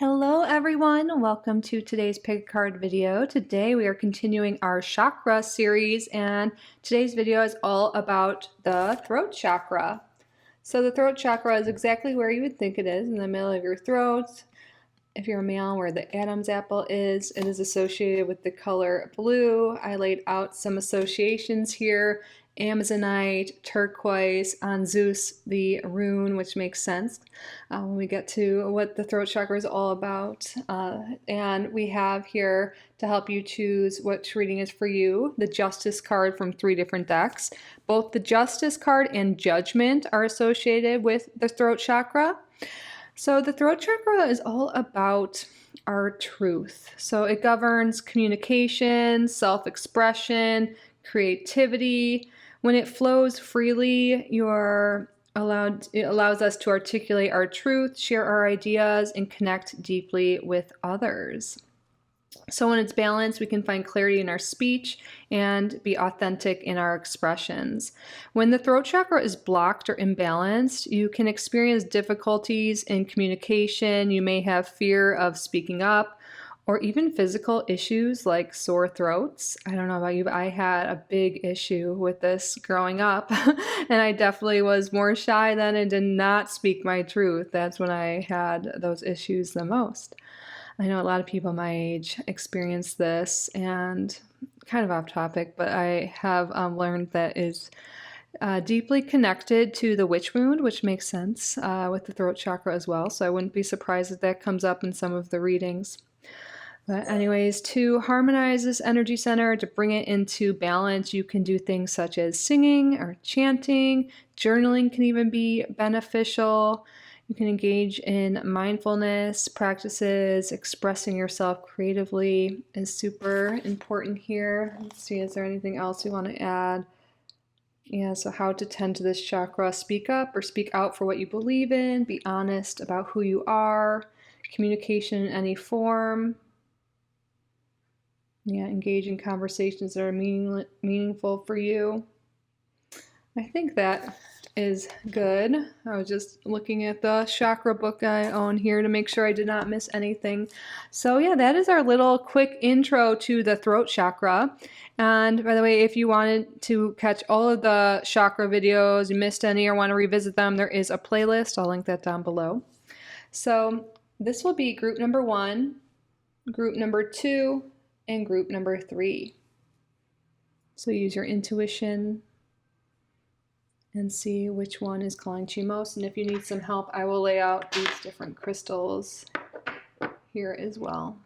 Hello everyone, welcome to today's pick a card video. Today we are continuing our chakra series, and today's video is all about the throat chakra. So the throat chakra is exactly where you would think it is, in the middle of your throat. If you're a male, where the Adam's apple is, it is associated with the color blue. I laid out some associations here: Amazonite, turquoise, on Zeus, the rune, which makes sense when we get to what the throat chakra is all about. And we have here, to help you choose which reading is for you, the Justice card from 3 different decks. Both the Justice card and Judgment are associated with the throat chakra. So the throat chakra is all about our truth. So it governs communication, self-expression, creativity. When it flows freely, it allows us to articulate our truth, share our ideas, and connect deeply with others. So when it's balanced, we can find clarity in our speech and be authentic in our expressions. When the throat chakra is blocked or imbalanced, you can experience difficulties in communication. You may have fear of speaking up, or even physical issues like sore throats. I don't know about you, but I had a big issue with this growing up, and I definitely was more shy then and did not speak my truth. That's when I had those issues the most. I know a lot of people my age experience this, and kind of off topic, but I have learned that is deeply connected to the witch wound, which makes sense with the throat chakra as well. So I wouldn't be surprised if that comes up in some of the readings. But anyways, to harmonize this energy center, to bring it into balance, you can do things such as singing or chanting. Journaling can even be beneficial. You can engage in mindfulness practices. Expressing yourself creatively is super important here. Let's see, is there anything else we want to add? Yeah, so how to tend to this chakra: speak up or speak out for what you believe in. Be honest about who you are. Communication in any form. Yeah, engage in conversations that are meaningful for you. I think that is good. I was just looking at the chakra book I own here to make sure I did not miss anything. So yeah, that is our little quick intro to the throat chakra. And by the way, if you wanted to catch all of the chakra videos, you missed any or want to revisit them, there is a playlist. I'll link that down below. So this will be group number 1, group number 2, and group number 3. So use your intuition and see which one is calling to you most. And if you need some help, I will lay out these different crystals here as well.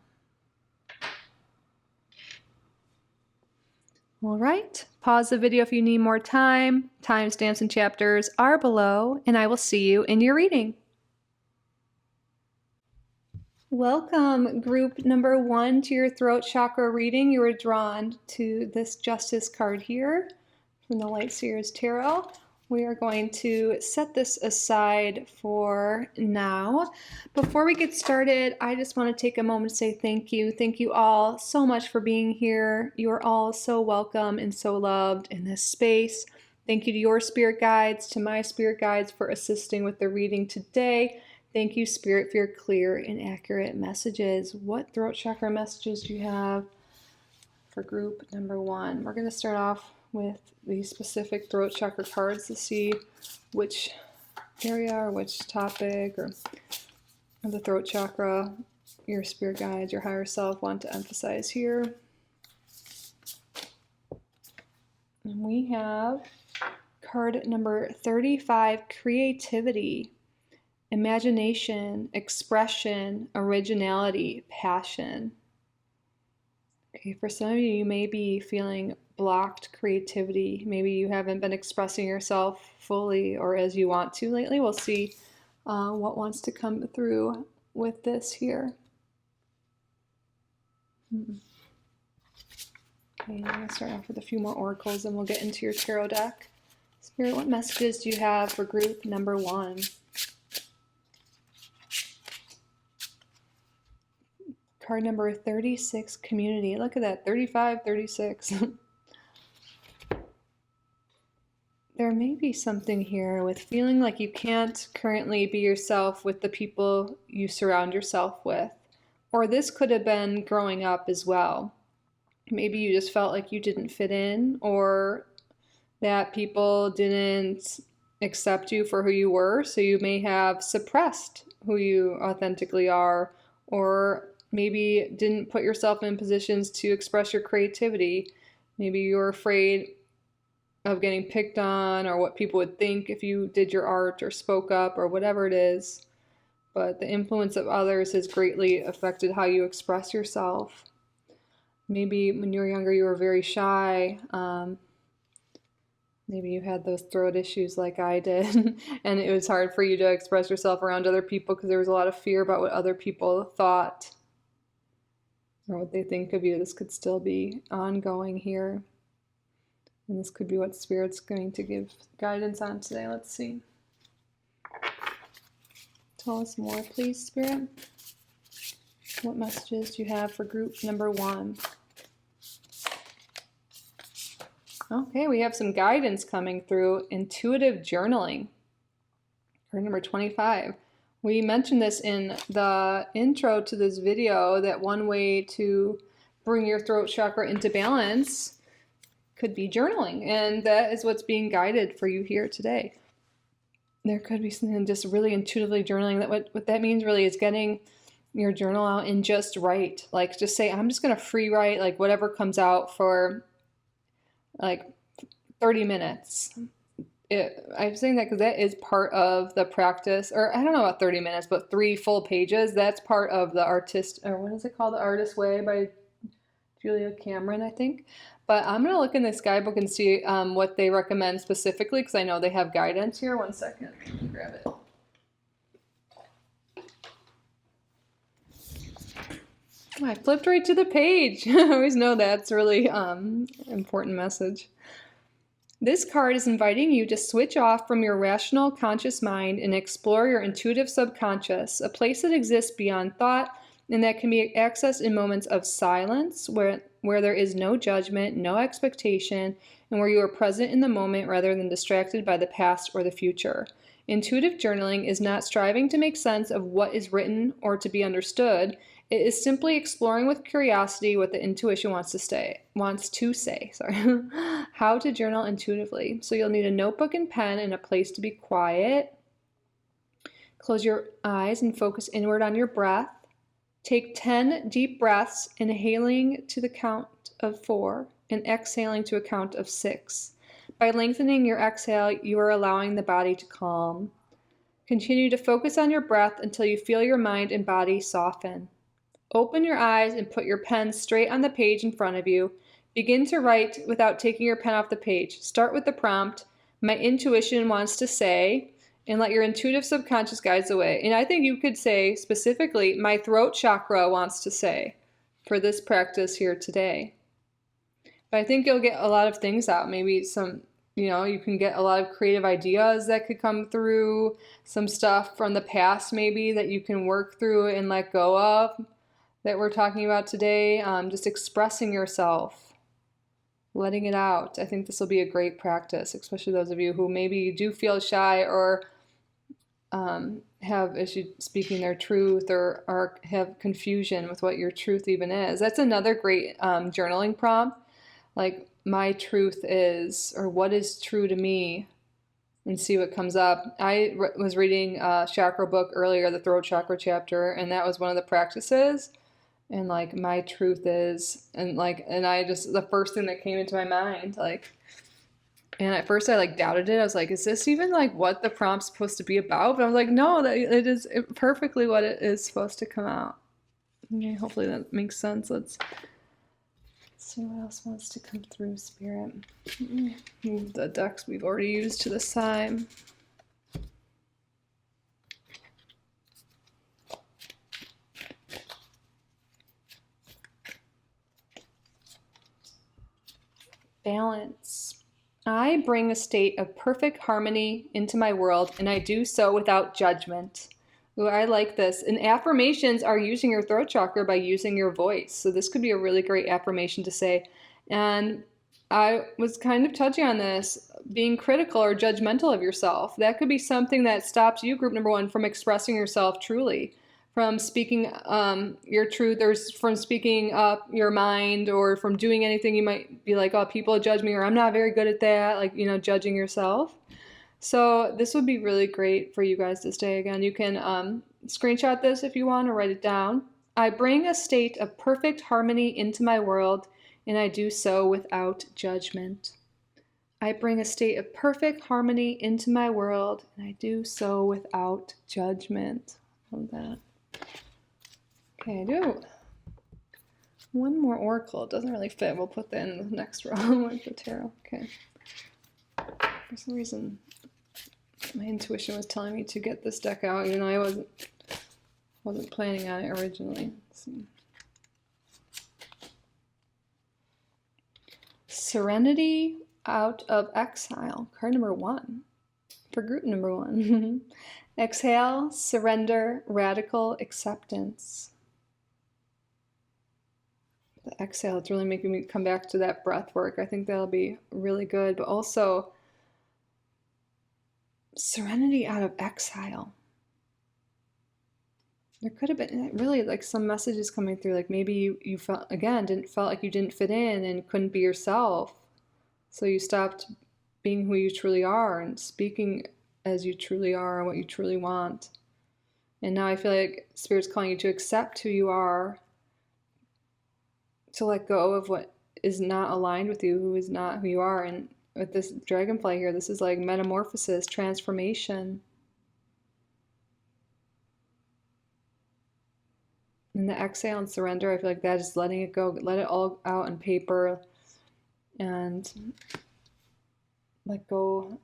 All right, pause the video if you need more time. Timestamps and chapters are below, and I will see you in your reading. Welcome, group number 1, to your throat chakra reading. You were drawn to this Justice card here from the Light Seers Tarot. We are going to set this aside for now. Before we get started, I just want to take a moment to say thank you. Thank you all so much for being here. You are all so welcome and so loved in this space. Thank you to your spirit guides, to my spirit guides for assisting with the reading today. Thank you, Spirit, for your clear and accurate messages. What throat chakra messages do you have for group number 1? We're going to start off with the specific throat chakra cards to see which area or which topic or the throat chakra your spirit guides, your higher self want to emphasize here. And we have card number 35, creativity. Imagination, expression, originality, passion. Okay, for some of you, you may be feeling blocked creativity. Maybe you haven't been expressing yourself fully or as you want to lately. We'll see what wants to come through with this here. Okay, I'm going to start off with a few more oracles and we'll get into your tarot deck. Spirit, what messages do you have for group number 1? Card number 36, community. Look at that, 35, 36. There there may be something here with feeling like you can't currently be yourself with the people you surround yourself with. Or this could have been growing up as well. Maybe you just felt like you didn't fit in, or that people didn't accept you for who you were, so you may have suppressed who you authentically are, or maybe didn't put yourself in positions to express your creativity. Maybe you're afraid of getting picked on, or what people would think if you did your art or spoke up or whatever it is. But the influence of others has greatly affected how you express yourself. Maybe when you were younger you were very shy. Maybe you had those throat issues like I did, and it was hard for you to express yourself around other people because there was a lot of fear about what other people thought or what they think of you. This could still be ongoing here. And this could be what Spirit's going to give guidance on today. Let's see. Tell us more, please, Spirit. What messages do you have for group number 1? Okay, we have some guidance coming through intuitive journaling. Card number 25. We mentioned this in the intro to this video, that one way to bring your throat chakra into balance could be journaling, and that is what's being guided for you here today. There could be something just really intuitively journaling. That what that means really is getting your journal out and just write. Like, just say, I'm just going to free write, like whatever comes out for like 30 minutes. I'm saying that because that is part of the practice, or I don't know about 30 minutes, but 3 full pages. That's part of the artist, or what is it called? The Artist's Way by Julia Cameron, I think. But I'm going to look in this guidebook and see what they recommend specifically, because I know they have guidance here. One second. Let me grab it. Oh, I flipped right to the page. I always know that's a really important message. This card is inviting you to switch off from your rational conscious mind and explore your intuitive subconscious, a place that exists beyond thought and that can be accessed in moments of silence, where there is no judgment, no expectation, and where you are present in the moment rather than distracted by the past or the future. Intuitive journaling is not striving to make sense of what is written or to be understood. It is simply exploring with curiosity what the intuition wants to say. How to journal intuitively. So you'll need a notebook and pen and a place to be quiet. Close your eyes and focus inward on your breath. Take 10 deep breaths, inhaling to the count of 4 and exhaling to a count of 6. By lengthening your exhale, you are allowing the body to calm. Continue to focus on your breath until you feel your mind and body soften. Open your eyes and put your pen straight on the page in front of you. Begin to write without taking your pen off the page. Start with the prompt, "My intuition wants to say," and let your intuitive subconscious guide the way. And I think you could say specifically, "My throat chakra wants to say," for this practice here today. But I think you'll get a lot of things out. Maybe some, you can get a lot of creative ideas that could come through, some stuff from the past maybe that you can work through and let go of that we're talking about today. Just expressing yourself, letting it out. I think this will be a great practice, especially those of you who maybe do feel shy or have issue speaking their truth, or have confusion with what your truth even is. That's another great journaling prompt, like, "My truth is," or "What is true to me," and see what comes up. I was reading a chakra book earlier, the throat chakra chapter, and that was one of the practices. And like, "My truth is," and I just, the first thing that came into my mind, and at first I doubted it. I was like, is this even what the prompt's supposed to be about? But I was like, no, that it is perfectly what it is supposed to come out. Okay, hopefully that makes sense. Let's see what else wants to come through, Spirit. Move the decks we've already used to the side. Balance. I bring a state of perfect harmony into my world, and I do so without judgment. Ooh, I like this. And affirmations are using your throat chakra by using your voice. So this could be a really great affirmation to say. And I was kind of touching on this, being critical or judgmental of yourself. That could be something that stops you, group number one, from expressing yourself truly, from speaking your truth, or from speaking up your mind, or from doing anything you might be like, oh, people judge me, or I'm not very good at that, like, judging yourself. So this would be really great for you guys to stay. Again, you can screenshot this if you want, or write it down. I bring a state of perfect harmony into my world, and I do so without judgment. I bring a state of perfect harmony into my world, and I do so without judgment. Love that. Okay, I do one more oracle. It doesn't really fit. We'll put that in the next row with the tarot. Okay. For some reason, my intuition was telling me to get this deck out, even though I wasn't planning on it originally. Let's see. Serenity out of exile, card number 1 for group number 1. Exhale, surrender, radical acceptance. The exhale, it's really making me come back to that breath work. I think that'll be really good, but also serenity out of exile. There could have been really like some messages coming through, like maybe you felt, again, felt like you didn't fit in and couldn't be yourself. So you stopped being who you truly are and speaking as you truly are and what you truly want. And now I feel like Spirit's calling you to accept who you are, to let go of what is not aligned with you, who is not who you are. And with this dragonfly here, this is like metamorphosis, transformation. And the exhale and surrender, I feel like that is letting it go, let it all out on paper and let go,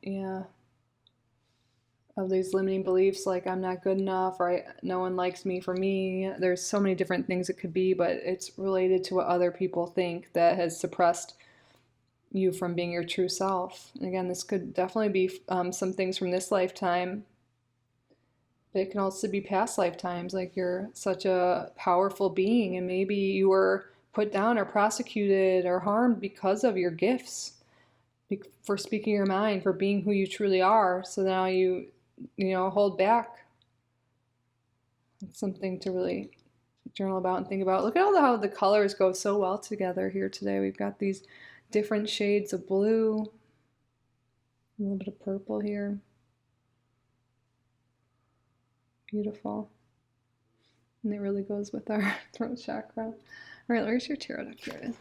of these limiting beliefs like I'm not good enough, or no one likes me for me. There's so many different things it could be, but it's related to what other people think that has suppressed you from being your true self. And again, this could definitely be some things from this lifetime, but it can also be past lifetimes, like you're such a powerful being and maybe you were put down or prosecuted or harmed because of your gifts, for speaking your mind, for being who you truly are. So now you hold back. It's something to really journal about and think about. Look at how the colors go so well together here today. We've got these different shades of blue, a little bit of purple here. Beautiful. And it really goes with our throat chakra. All right, where's your tarot deck? Here it is.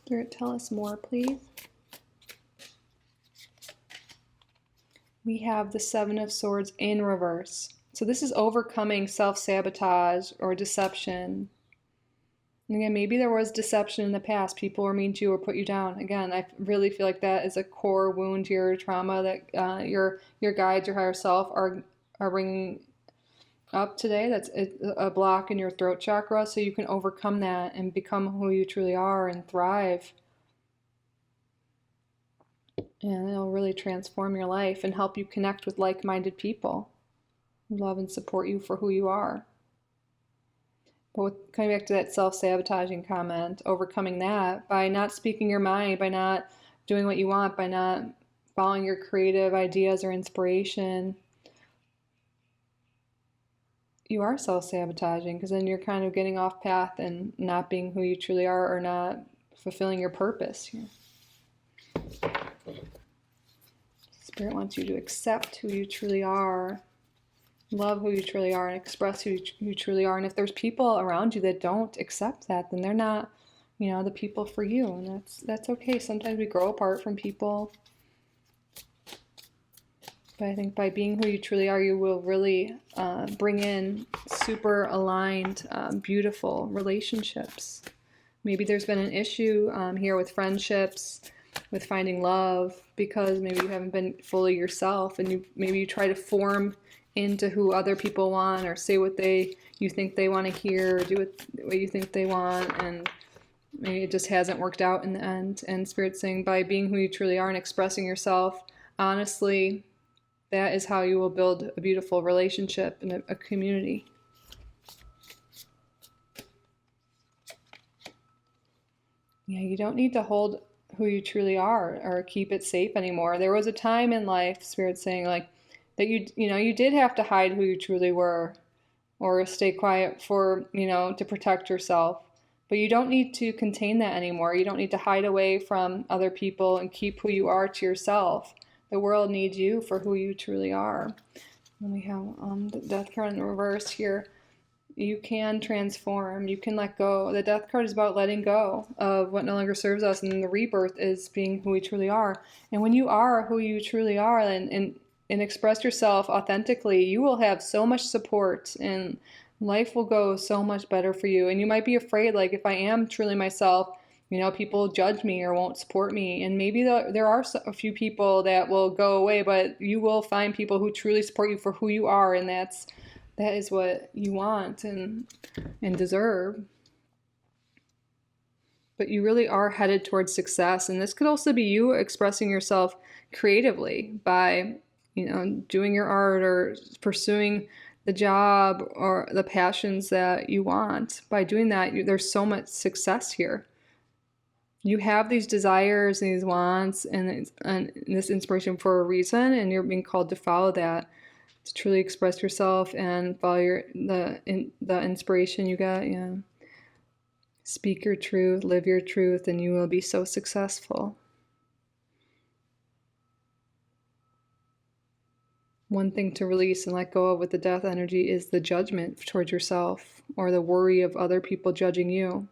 Spirit, tell us more, please. We have the Seven of Swords in reverse. So this is overcoming self-sabotage or deception. And again, maybe there was deception in the past. People were mean to you or put you down. Again, I really feel like that is a core wound to your trauma that your guides, your higher self, are bringing up today. That's a block in your throat chakra, so you can overcome that and become who you truly are and thrive. And it'll really transform your life and help you connect with like-minded people who love and support you for who you are. But coming back to that self-sabotaging comment, overcoming that by not speaking your mind, by not doing what you want, by not following your creative ideas or inspiration, you are self-sabotaging, because then you're kind of getting off path and not being who you truly are, or not fulfilling your purpose. Spirit wants you to accept who you truly are, love who you truly are, and express who you truly are. And if there's people around you that don't accept that, then they're not, the people for you. And that's okay. Sometimes we grow apart from people. But I think by being who you truly are, you will really bring in super aligned, beautiful relationships. Maybe there's been an issue here with friendships, with finding love, because maybe you haven't been fully yourself, and maybe you try to form into who other people want, or say what you think they want to hear, or do what you think they want, and maybe it just hasn't worked out in the end. And Spirit's saying, by being who you truly are and expressing yourself honestly, that is how you will build a beautiful relationship and a community. Yeah, you don't need to hold who you truly are or keep it safe anymore. There was a time in life, Spirit's saying, like, that you did have to hide who you truly were or stay quiet for, to protect yourself. But you don't need to contain that anymore. You don't need to hide away from other people and keep who you are to yourself. The world needs you for who you truly are. And we have the death card in reverse here. You can transform. You can let go. The death card is about letting go of what no longer serves us, and the rebirth is being who we truly are. And when you are who you truly are and express yourself authentically, you will have so much support and life will go so much better for you. And you might be afraid, like, if I am truly myself, people judge me or won't support me. And maybe there are a few people that will go away, but you will find people who truly support you for who you are, and that is what you want and deserve. But you really are headed towards success. And this could also be you expressing yourself creatively by, doing your art or pursuing the job or the passions that you want. By doing that, there's so much success here. You have these desires and these wants and this inspiration for a reason, and you're being called to follow that, to truly express yourself and follow the inspiration you get. Yeah. Speak your truth, live your truth, and you will be so successful. One thing to release and let go of with the death energy is the judgment towards yourself or the worry of other people judging you.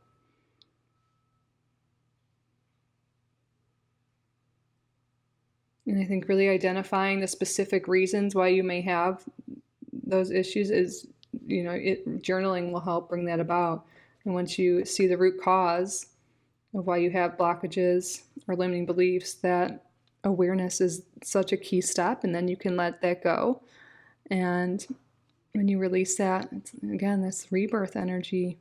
And I think really identifying the specific reasons why you may have those issues is, journaling will help bring that about. And once you see the root cause of why you have blockages or limiting beliefs, that awareness is such a key step, and then you can let that go. And when you release that, it's, again, this rebirth energy,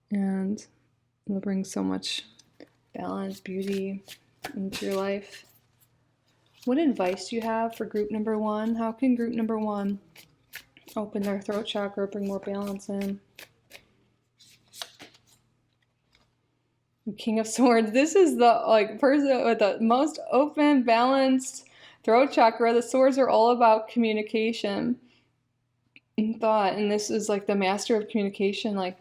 and it'll bring so much balance, beauty into your life. What advice do you have for group number 1? How can group number 1 open their throat chakra, bring more balance in? King of Swords. This is the person with the most open, balanced throat chakra. The swords are all about communication and thought, and this is like the master of communication. Like,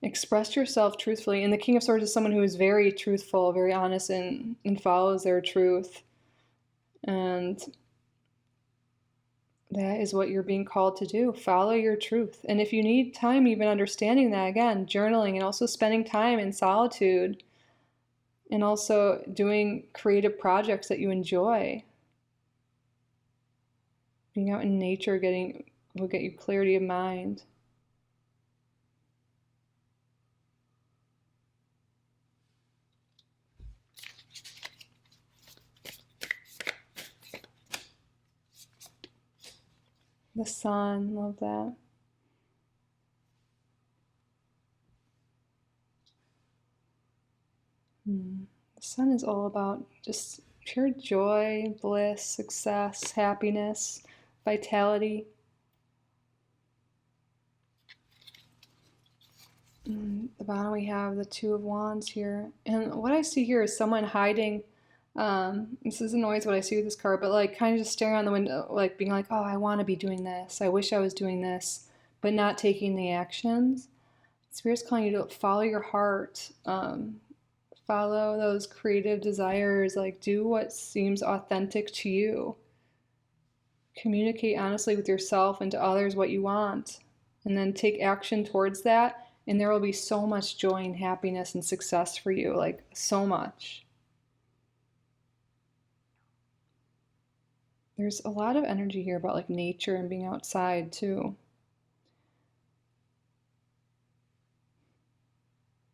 express yourself truthfully. And the King of Swords is someone who is very truthful, very honest, and follows their truth. And that is what you're being called to do. Follow your truth. And if you need time even understanding that, again, journaling and also spending time in solitude and also doing creative projects that you enjoy. Being out in nature will get you clarity of mind. The sun, love that. The sun is all about just pure joy, bliss, success, happiness, vitality. At the bottom we have the Two of Wands here. And what I see here is someone hiding. This isn't always what I see with this card, but like kind of just staring on the window, like being like, oh, I want to be doing this. I wish I was doing this, but not taking the actions. Spirit's calling you to follow your heart. Follow those creative desires. Like, do what seems authentic to you. Communicate honestly with yourself and to others what you want, and then take action towards that. And there will be so much joy and happiness and success for you, like so much. There's a lot of energy here about like nature and being outside too.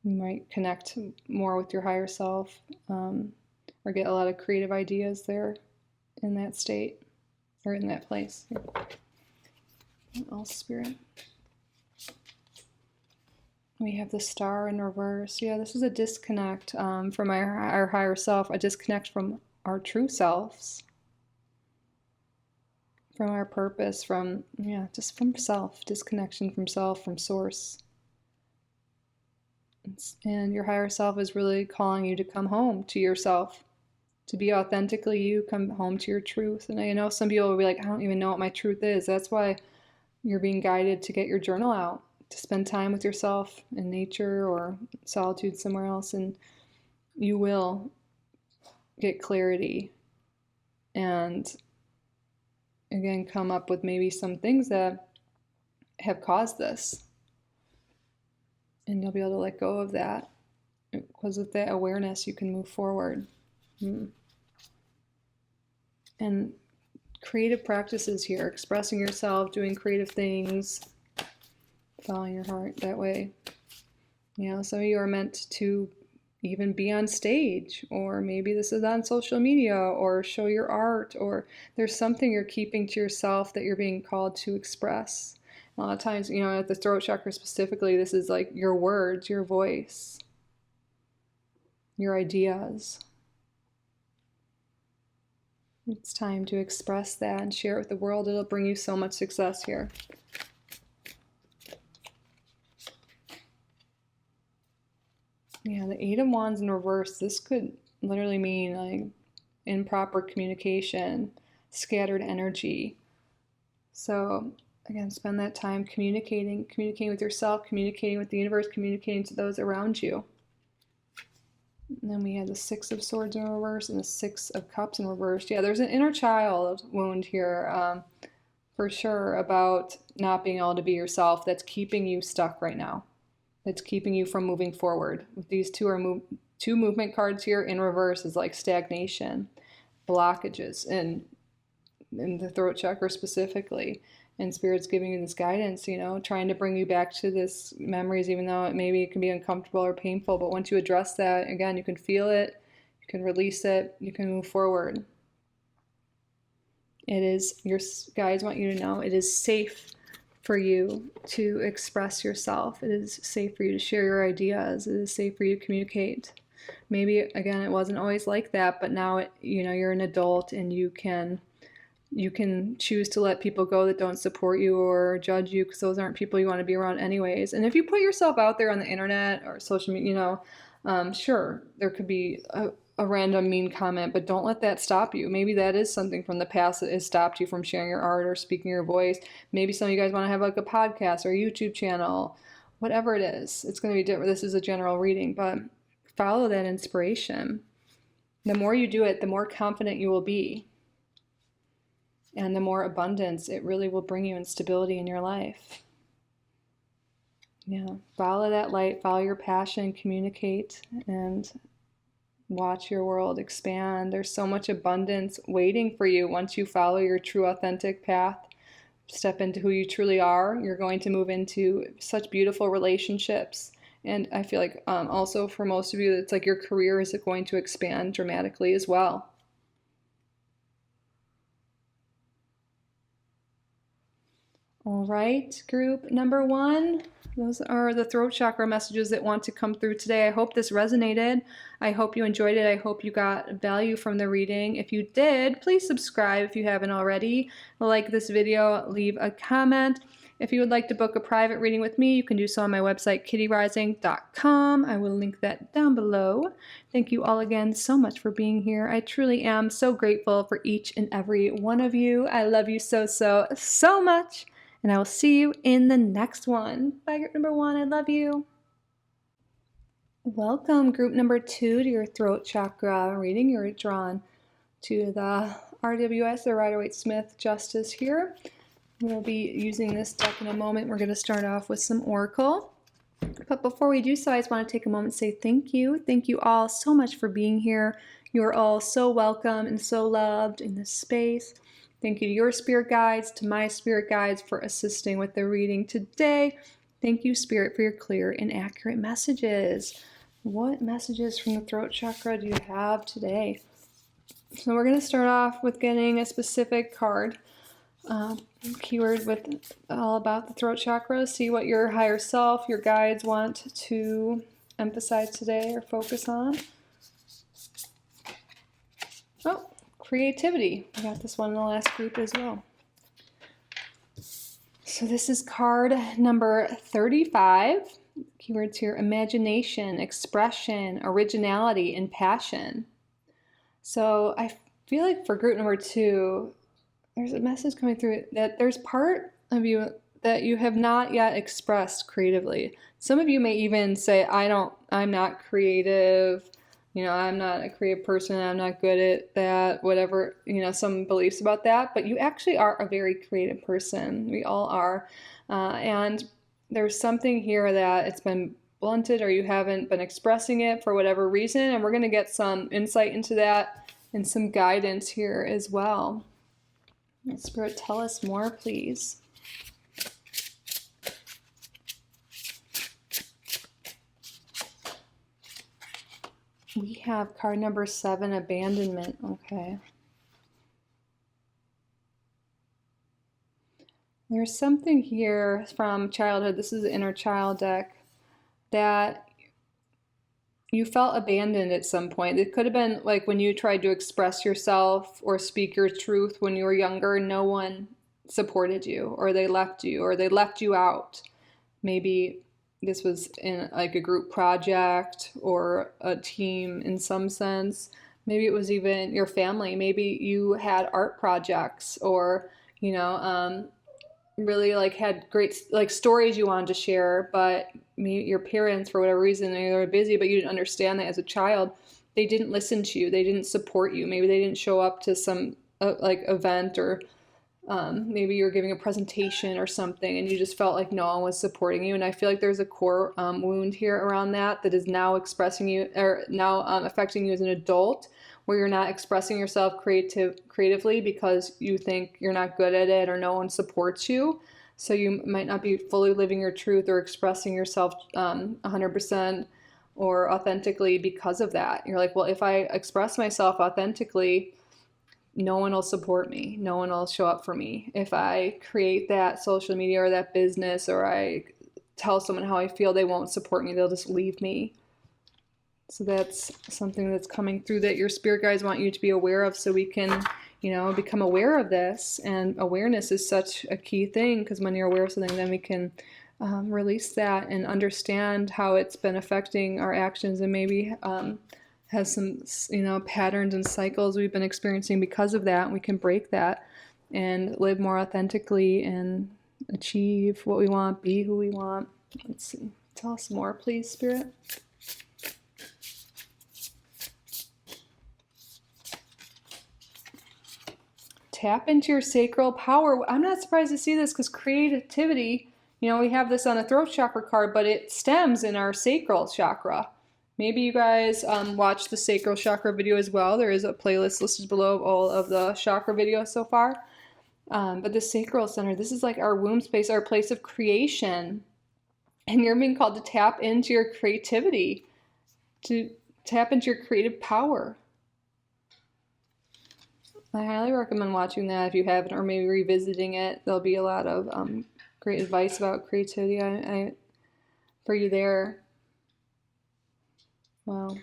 You might connect more with your higher self, or get a lot of creative ideas there in that state or in that place. What else, Spirit? We have the Star in reverse. Yeah, this is a disconnect from our higher self, a disconnect from our true selves, from our purpose, just from self, disconnection from self, from source. And your higher self is really calling you to come home to yourself, to be authentically you, come home to your truth. And I know some people will be like, I don't even know what my truth is. That's why you're being guided to get your journal out, to spend time with yourself in nature or solitude somewhere else, and you will get clarity and again come up with maybe some things that have caused this, and you'll be able to let go of that, because with that awareness you can move forward. And creative practices here, expressing yourself, doing creative things, following your heart that way. You know, some of you are meant to even be on stage, or maybe this is on social media, or show your art, or there's something you're keeping to yourself that you're being called to express. A lot of times, you know, at the throat chakra specifically, this is like your words, your voice, your ideas. It's time to express that and share it with the world. It'll bring you so much success here. Yeah, the Eight of Wands in reverse, this could literally mean like improper communication, scattered energy. So again, spend that time communicating with yourself, communicating with the universe, communicating to those around you. And then we had the Six of Swords in reverse and the Six of Cups in reverse. Yeah, there's an inner child wound here, for sure, about not being able to be yourself that's keeping you stuck right now. That's keeping you from moving forward. These two movement cards here in reverse is like stagnation, blockages, and in the throat chakra specifically. And Spirit's giving you this guidance, you know, trying to bring you back to this memories, even though maybe it can be uncomfortable or painful. But once you address that, again, you can feel it, you can release it, you can move forward. It is, your guides want you to know, it is safe for you to express yourself. It is safe for you to share your ideas. It is safe for you to communicate. Maybe, again, it wasn't always like that, but now, you know, you're an adult and you can choose to let people go that don't support you or judge you, because those aren't people you want to be around anyways. And if you put yourself out there on the internet or social media, you know, sure, there could be a random mean comment, but don't let that stop you. Maybe that is something from the past that has stopped you from sharing your art or speaking your voice. Maybe some of you guys want to have like a podcast or a YouTube channel, whatever it is. It's going to be different. This is a general reading, but follow that inspiration. The more you do it, the more confident you will be. And the more abundance it really will bring you, and stability in your life. Yeah, follow that light, follow your passion, communicate, and watch your world expand. There's so much abundance waiting for you once you follow your true authentic path. Step into who you truly are. You're going to move into such beautiful relationships. And I feel like also for most of you, it's like your career is going to expand dramatically as well. All right, group number 1. Those are the throat chakra messages that want to come through today. I hope this resonated. I hope you enjoyed it. I hope you got value from the reading. If you did, please subscribe if you haven't already. Like this video, leave a comment. If you would like to book a private reading with me, you can do so on my website, kittyoutsidethebox.com. I will link that down below. Thank you all again so much for being here. I truly am so grateful for each and every one of you. I love you so, so, so much. And I will see you in the next one. Bye, group number 1. I love you. Welcome, group number 2, to your throat chakra reading. You're drawn to the RWS, the Rider-Waite-Smith Justice here. We'll be using this deck in a moment. We're going to start off with some Oracle. But before we do so, I just want to take a moment and say thank you. Thank you all so much for being here. You're all so welcome and so loved in this space. Thank you to your spirit guides, to my spirit guides for assisting with the reading today. Thank you, Spirit, for your clear and accurate messages. What messages from the throat chakra do you have today? So we're going to start off with getting a specific card, keyword with all about the throat chakra. See what your higher self, your guides want to emphasize today or focus on. Oh. Creativity. I got this one in the last group as well. So this is card number 35. Keywords here: imagination, expression, originality, and passion. So I feel like for group number 2, there's a message coming through that there's part of you that you have not yet expressed creatively. Some of you may even say, I'm not creative, I'm not a creative person, I'm not good at that, whatever, some beliefs about that, but you actually are a very creative person. We all are. And there's something here that it's been blunted, or you haven't been expressing it for whatever reason, and we're going to get some insight into that and some guidance here as well. Spirit, tell us more, please. We have card number 7, abandonment. Okay. There's something here from childhood. This is the inner child deck, that you felt abandoned at some point. It could have been like when you tried to express yourself or speak your truth when you were younger, no one supported you, or they left you, or they left you out. Maybe this was in like a group project or a team in some sense. Maybe it was even your family. Maybe you had art projects, or, really like had great like stories you wanted to share, but your parents, for whatever reason, they were busy, but you didn't understand that as a child. They didn't listen to you. They didn't support you. Maybe they didn't show up to some like event, or maybe you're giving a presentation or something, and you just felt like no one was supporting you. And I feel like there's a core wound here around that is now expressing you, or now affecting you as an adult, where you're not expressing yourself creatively because you think you're not good at it, or no one supports you. So you might not be fully living your truth or expressing yourself 100% or authentically because of that. You're like, well, if I express myself authentically, no one will support me. No one will show up for me. If I create that social media or that business, or I tell someone how I feel, they won't support me. They'll just leave me. So that's something that's coming through that your spirit guides want you to be aware of, so we can, become aware of this. And awareness is such a key thing, because when you're aware of something, then we can release that and understand how it's been affecting our actions, and maybe has some, patterns and cycles we've been experiencing because of that. And we can break that and live more authentically and achieve what we want, be who we want. Let's see. Tell us more, please, Spirit. Tap into your sacral power. I'm not surprised to see this, because creativity, we have this on a throat chakra card, but it stems in our sacral chakra. Maybe you guys watched the sacral chakra video as well. There is a playlist listed below of all of the chakra videos so far. But the sacral center, this is like our womb space, our place of creation. And you're being called to tap into your creativity, to tap into your creative power. I highly recommend watching that if you haven't, or maybe revisiting it. There'll be a lot of great advice about creativity for you there. Wow.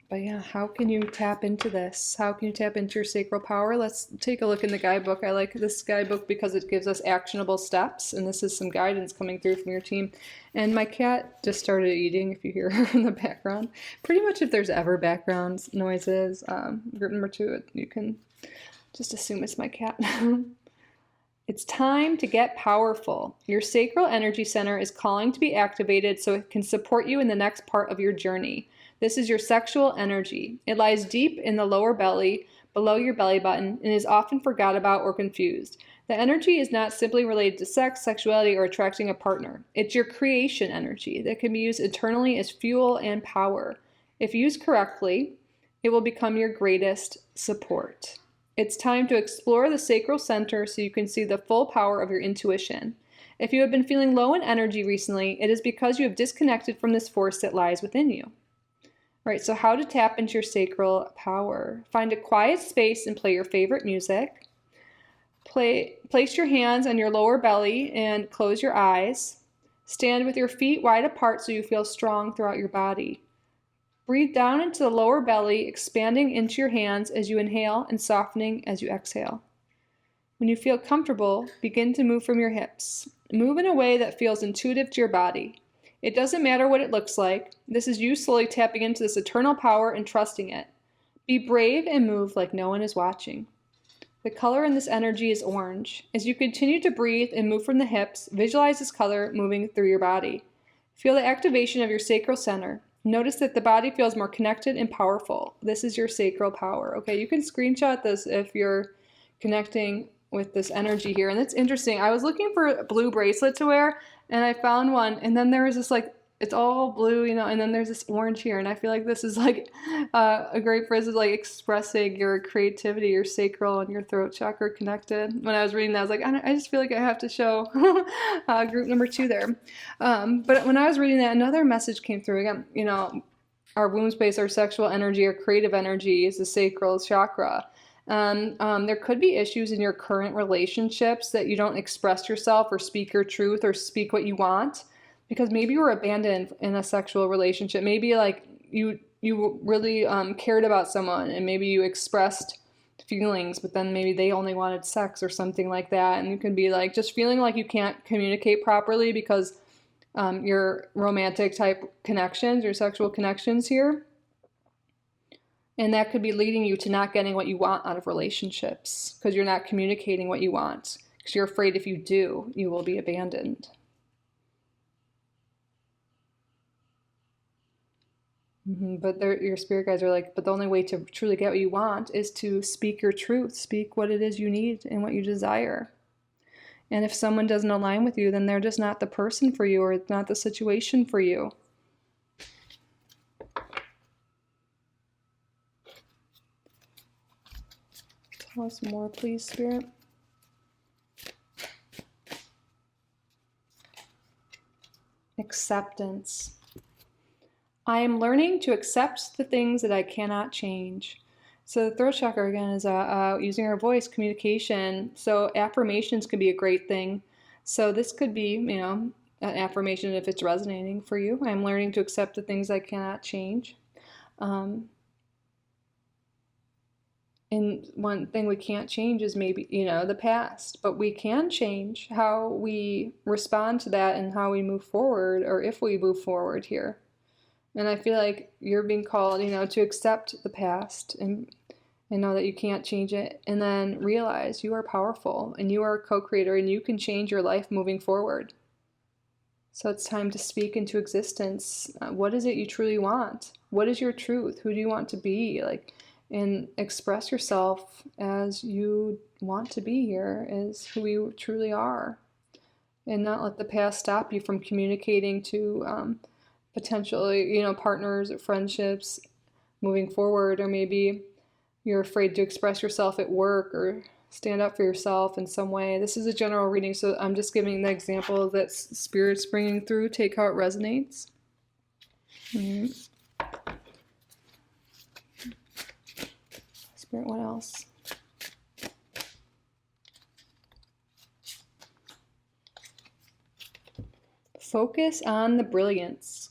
But yeah, how can you tap into this? How can you tap into your sacral power? Let's take a look in the guidebook. I like this guidebook because it gives us actionable steps, and this is some guidance coming through from your team. And my cat just started eating, if you hear her in the background. Pretty much if there's ever background noises, group number 2, you can just assume it's my cat. It's time to get powerful. Your sacral energy center is calling to be activated so it can support you in the next part of your journey. This is your sexual energy. It lies deep in the lower belly, below your belly button, and is often forgot about or confused. The energy is not simply related to sex, sexuality, or attracting a partner. It's your creation energy that can be used internally as fuel and power. If used correctly, it will become your greatest support. It's time to explore the sacral center so you can see the full power of your intuition. If you have been feeling low in energy recently, it is because you have disconnected from this force that lies within you. All right, so how to tap into your sacral power. Find a quiet space and play your favorite music. Place your hands on your lower belly and close your eyes. Stand with your feet wide apart so you feel strong throughout your body. Breathe down into the lower belly, expanding into your hands as you inhale and softening as you exhale. When you feel comfortable, begin to move from your hips. Move in a way that feels intuitive to your body. It doesn't matter what it looks like. This is you slowly tapping into this eternal power and trusting it. Be brave and move like no one is watching. The color in this energy is orange. As you continue to breathe and move from the hips, visualize this color moving through your body. Feel the activation of your sacral center. Notice that the body feels more connected and powerful. This is your sacral power. Okay, you can screenshot this if you're connecting with this energy here. And that's interesting. I was looking for a blue bracelet to wear, and I found one, and then there was this like, it's all blue, you know, and then there's this orange here, and I feel like this is like a great phrase of like expressing your creativity, your sacral and your throat chakra connected. When I was reading that, I was like, I just feel like I have to show group number 2 there. But when I was reading that, another message came through again. You know, our womb space, our sexual energy, our creative energy is the sacral chakra. There could be issues in your current relationships that you don't express yourself or speak your truth or speak what you want. Because maybe you were abandoned in a sexual relationship. Maybe like you really cared about someone, and maybe you expressed feelings, but then maybe they only wanted sex or something like that. And you can be like just feeling like you can't communicate properly because your romantic type connections, your sexual connections here. And that could be leading you to not getting what you want out of relationships because you're not communicating what you want. Because you're afraid if you do, you will be abandoned. But your spirit guides are like, but the only way to truly get what you want is to speak your truth, speak what it is you need and what you desire. And if someone doesn't align with you, then they're just not the person for you, or it's not the situation for you. Tell us more, please, Spirit. Acceptance. I am learning to accept the things that I cannot change. So the throat chakra, again, is using our voice, communication. So affirmations can be a great thing. So this could be, you know, an affirmation if it's resonating for you. I'm learning to accept the things I cannot change. And one thing we can't change is maybe, you know, the past. But we can change how we respond to that and how we move forward, or if we move forward here. And I feel like you're being called, you know, to accept the past and know that you can't change it, and then realize you are powerful and you are a co-creator and you can change your life moving forward. So it's time to speak into existence. What is it you truly want? What is your truth? Who do you want to be? Like, and express yourself as you want to be here, as who you truly are, and not let the past stop you from communicating to potentially, you know, partners or friendships moving forward. Or maybe you're afraid to express yourself at work or stand up for yourself in some way. This is a general reading, so I'm just giving the example that Spirit's bringing through. Take how it resonates. Spirit, what else? Focus on the brilliance.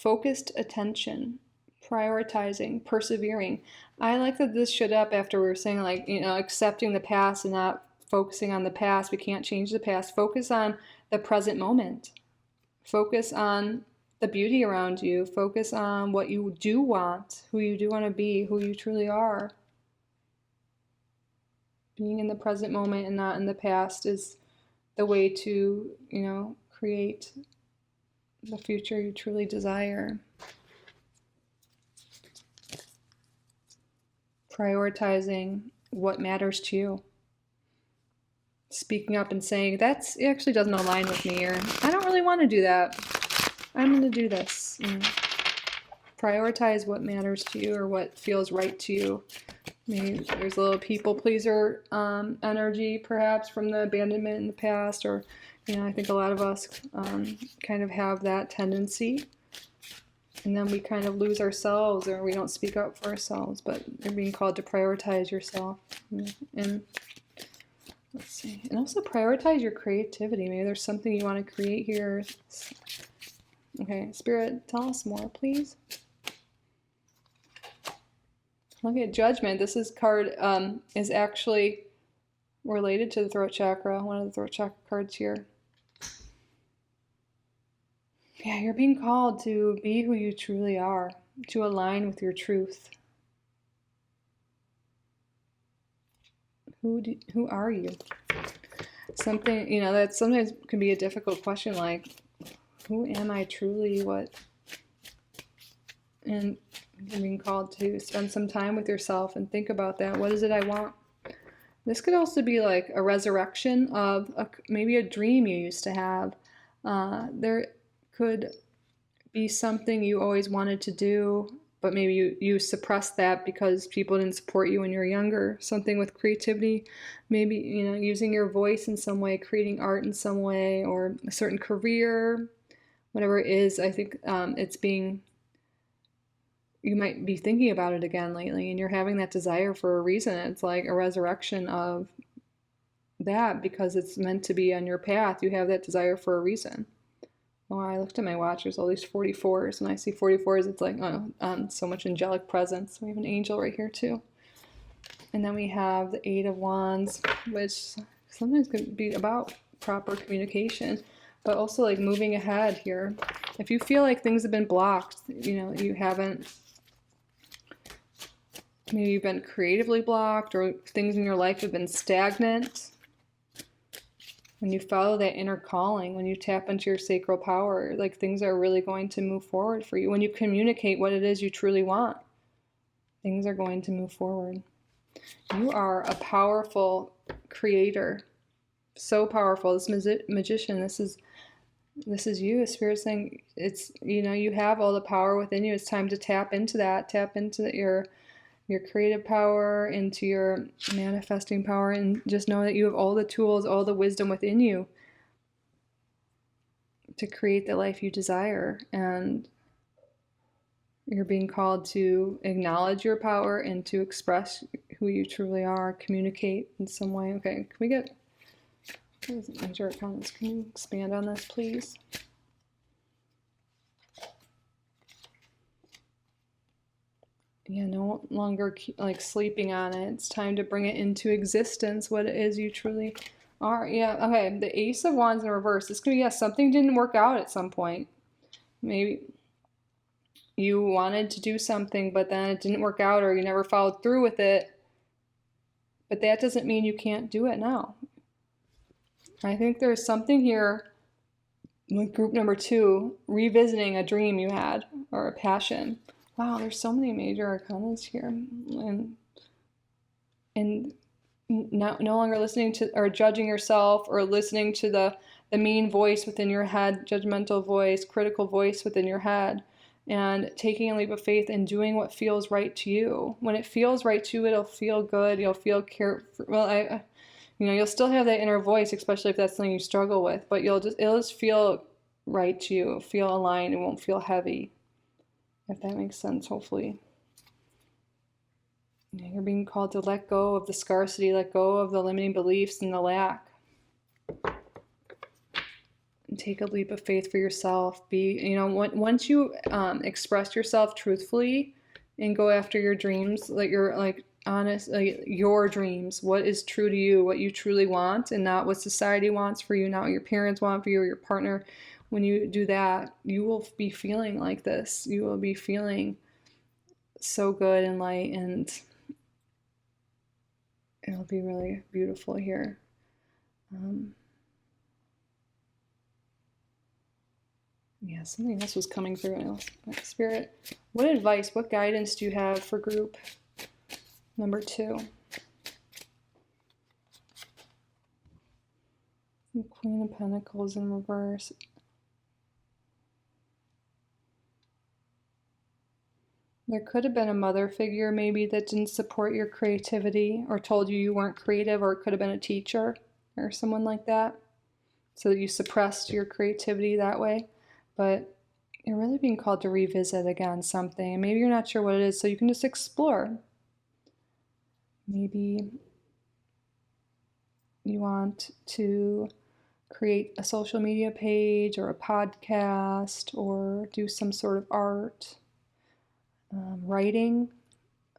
Focused attention, prioritizing, persevering. I like that this showed up after we were saying, like, you know, accepting the past and not focusing on the past. We can't change the past. Focus on the present moment. Focus on the beauty around you. Focus on what you do want, who you do want to be, who you truly are. Being in the present moment and not in the past is the way to, you know, create the future you truly desire. Prioritizing what matters to you. Speaking up and saying, it actually doesn't align with me, or I don't really want to do that. I'm going to do this. Prioritize what matters to you or what feels right to you. Maybe there's a little people pleaser energy perhaps from the abandonment in the past, or, you know, I think a lot of us kind of have that tendency, and then we kind of lose ourselves, or we don't speak up for ourselves. But you're being called to prioritize yourself, and let's see, and also prioritize your creativity. Maybe there's something you want to create here. Okay, Spirit, tell us more, please. Look at Judgment. This card is actually related to the throat chakra, one of the throat chakra cards here. Yeah, you're being called to be who you truly are, to align with your truth. Who are you? Something, that sometimes can be a difficult question, like, who am I truly? What? And you're being called to spend some time with yourself and think about that. What is it I want? This could also be like a resurrection of maybe a dream you used to have. There could be something you always wanted to do, but maybe you suppressed that because people didn't support you when you were younger. Something with creativity, maybe, using your voice in some way, creating art in some way, or a certain career, whatever it is. I think you might be thinking about it again lately, and you're having that desire for a reason. It's like a resurrection of that because it's meant to be on your path. You have that desire for a reason. Oh, I looked at my watch. There's all these 44s, and I see 44s. It's like, so much angelic presence. We have an angel right here too. And then we have the 8 of Wands, which sometimes could be about proper communication, but also like moving ahead here. If you feel like things have been blocked, you haven't, maybe you've been creatively blocked, or things in your life have been stagnant. When you follow that inner calling, when you tap into your sacral power, like, things are really going to move forward for you. When you communicate what it is you truly want, things are going to move forward. You are a powerful creator, so powerful. This magician, this is you. A spirit saying, it's, you have all the power within you. It's time to tap into that. Tap into your creative power, into your manifesting power, and just know that you have all the tools, all the wisdom within you to create the life you desire. And you're being called to acknowledge your power and to express who you truly are, communicate in some way. Okay, can we get major arcana? Can you expand on this, please? Yeah, no longer like sleeping on it. It's time to bring it into existence, what it is you truly are. Yeah, okay, the Ace of Wands in reverse. This could be, something didn't work out at some point. Maybe you wanted to do something, but then it didn't work out, or you never followed through with it. But that doesn't mean you can't do it now. I think there's something here with group number 2, revisiting a dream you had or a passion. Wow, there's so many major arcanas here. And no longer listening to or judging yourself, or listening to the mean voice within your head, judgmental voice, critical voice within your head, and taking a leap of faith and doing what feels right to you. When it feels right to you, it'll feel good. You'll feel you'll still have that inner voice, especially if that's something you struggle with, but it'll just feel right to you. It'll feel aligned. It won't feel heavy. If that makes sense, hopefully. You're being called to let go of the scarcity, let go of the limiting beliefs and the lack. And take a leap of faith for yourself. Once you express yourself truthfully and go after your dreams, like you're like honest, like your dreams, what is true to you, what you truly want, and not what society wants for you, not what your parents want for you or your partner. When you do that, you will be feeling like this. You will be feeling so good and light, and it'll be really beautiful here. Yeah, something else was coming through. Spirit, what advice, what guidance do you have for group number 2? Queen of Pentacles in reverse. There could have been a mother figure maybe that didn't support your creativity, or told you weren't creative, or it could have been a teacher or someone like that, so that you suppressed your creativity that way. But you're really being called to revisit again something. Maybe you're not sure what it is, so you can just explore. Maybe you want to create a social media page or a podcast, or do some sort of art. Writing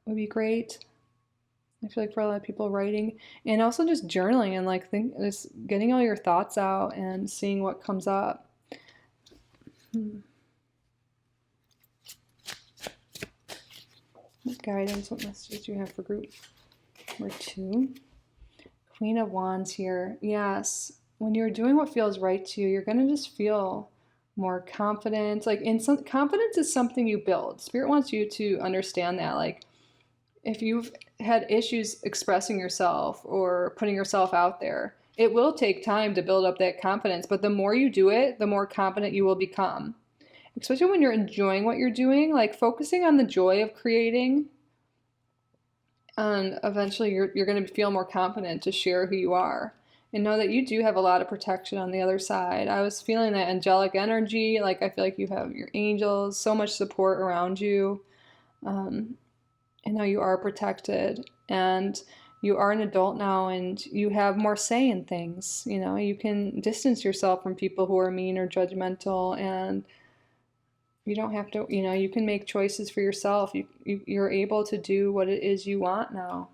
would be great. I feel like for a lot of people, writing and also just journaling and like just getting all your thoughts out and seeing what comes up. What guidance, what messages do you have for group number 2? Queen of Wands here. Yes, when you're doing what feels right to you, you're going to just feel more confident. Like confidence is something you build. Spirit wants you to understand that. Like if you've had issues expressing yourself or putting yourself out there, it will take time to build up that confidence. But the more you do it, the more confident you will become. Especially when you're enjoying what you're doing, like focusing on the joy of creating. And eventually you're going to feel more confident to share who you are. And know that you do have a lot of protection on the other side. I was feeling that angelic energy. Like I feel like you have your angels, so much support around you. And now you are protected. And you are an adult now and you have more say in things. You know, you can distance yourself from people who are mean or judgmental, and you don't have to, you know, you can make choices for yourself. You're able to do what it is you want now.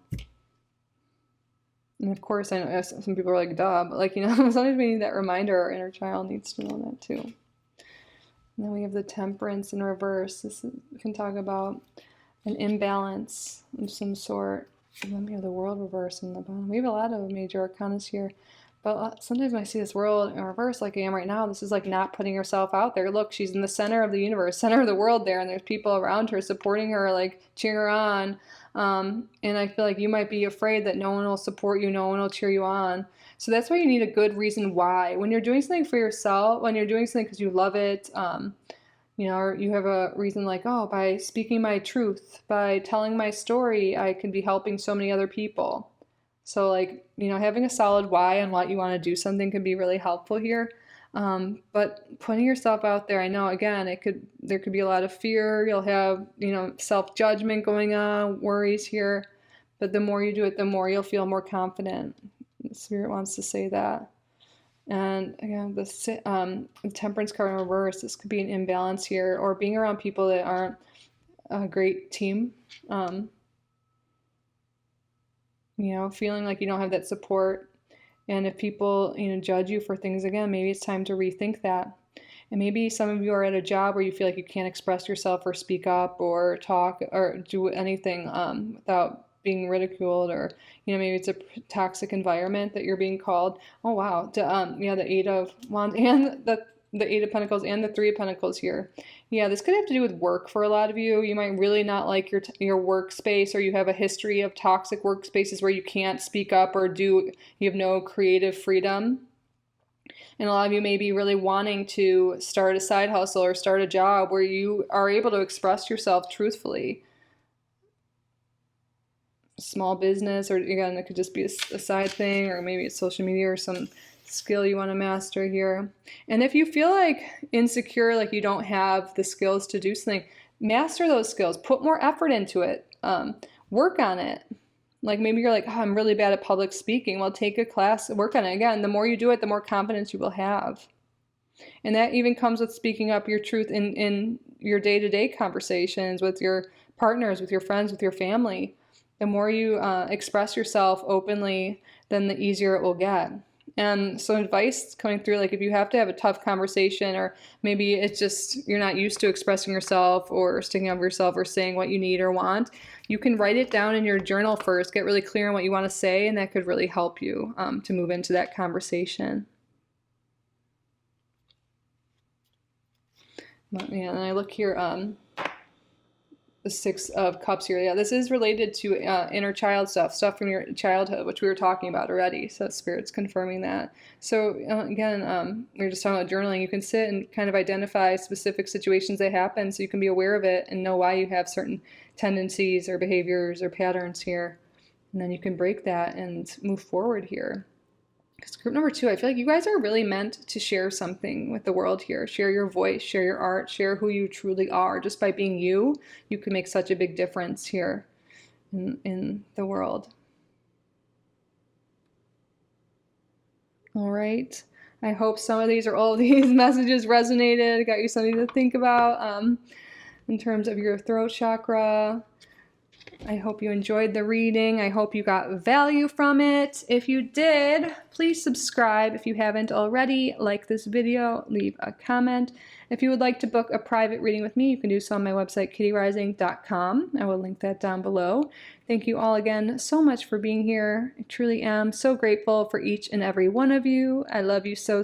And of course, I know some people are like, duh, but like, you know, sometimes we need that reminder. Our inner child needs to know that too. And then we have the Temperance in reverse. We can talk about an imbalance of some sort. And then we have the World reverse in the bottom. We have a lot of major arcanas here. But sometimes when I see this world in reverse like I am right now, this is like not putting herself out there. Look, she's in the center of the universe, center of the world there, and there's people around her supporting her, like cheering her on. And I feel like you might be afraid that no one will support you, no one will cheer you on. So that's why you need a good reason why. When you're doing something for yourself, when you're doing something because you love it, you know, or you have a reason like, oh, by speaking my truth, by telling my story, I can be helping so many other people. So like, you know, having a solid why on what you want to do something can be really helpful here. But putting yourself out there, I know, again, there could be a lot of fear. You'll have, you know, self-judgment going on, worries here. But the more you do it, the more you'll feel more confident. Spirit wants to say that. And again, the Temperance card in reverse, this could be an imbalance here, or being around people that aren't a great team. You know, feeling like you don't have that support. And if people, you know, judge you for things, again, maybe it's time to rethink that. And maybe some of you are at a job where you feel like you can't express yourself or speak up or talk or do anything without being ridiculed, or, you know, maybe it's a toxic environment that you're being called. Oh, wow. Yeah, the Eight of Wands and the Eight of Pentacles and the Three of Pentacles here. Yeah, this could have to do with work for a lot of you. You might really not like your workspace, or you have a history of toxic workspaces where you can't speak up or you have no creative freedom. And a lot of you may be really wanting to start a side hustle or start a job where you are able to express yourself truthfully. Small business, or again, it could just be a side thing, or maybe it's social media or some skill you want to master here. And if you feel like insecure, like you don't have the skills to do something, master those skills, put more effort into it, work on it. Like maybe you're like, oh, I'm really bad at public speaking. Well, take a class, work on it. Again, the more you do it, the more confidence you will have. And that even comes with speaking up your truth in your day-to-day conversations with your partners, with your friends, with your family. The more you express yourself openly, then the easier it will get. And so advice coming through, like if you have to have a tough conversation, or maybe it's just you're not used to expressing yourself or sticking up for yourself or saying what you need or want, you can write it down in your journal first, get really clear on what you want to say, and that could really help you to move into that conversation. Yeah, and I look here, the Six of Cups here. Yeah, this is related to inner child stuff from your childhood, which we were talking about already. So Spirit's confirming that. So again, we were just talking about journaling. You can sit and kind of identify specific situations that happen so you can be aware of it and know why you have certain tendencies or behaviors or patterns here. And then you can break that and move forward here. Because group number 2, I feel like you guys are really meant to share something with the world here. Share your voice, share your art, share who you truly are. Just by being you, you can make such a big difference here in the world. All right. I hope all of these messages resonated, got you something to think about in terms of your throat chakra. I hope you enjoyed the reading. I hope you got value from it. If you did, please subscribe if you haven't already. Like this video, leave a comment. If you would like to book a private reading with me, you can do so on my website, kittyoutsidethebox.com. I will link that down below. Thank you all again so much for being here. I truly am so grateful for each and every one of you. I love you so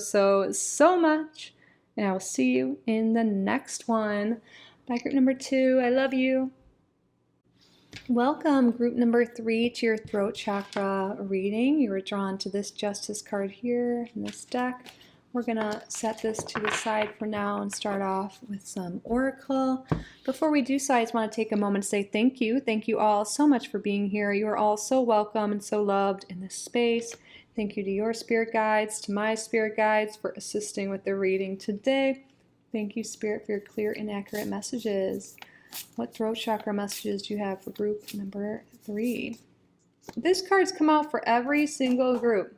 much. And I will see you in the next one. Bye, group number 2. I love you. Welcome, group number 3, to your throat chakra reading. You were drawn to this Justice card here in this deck. We're going to set this to the side for now and start off with some oracle. Before we do so, I just want to take a moment to say thank you. Thank you all so much for being here. You are all so welcome and so loved in this space. Thank you to your spirit guides, to my spirit guides for assisting with the reading today. Thank you, Spirit, for your clear and accurate messages. What throat chakra messages do you have for group number 3? This card's come out for every single group.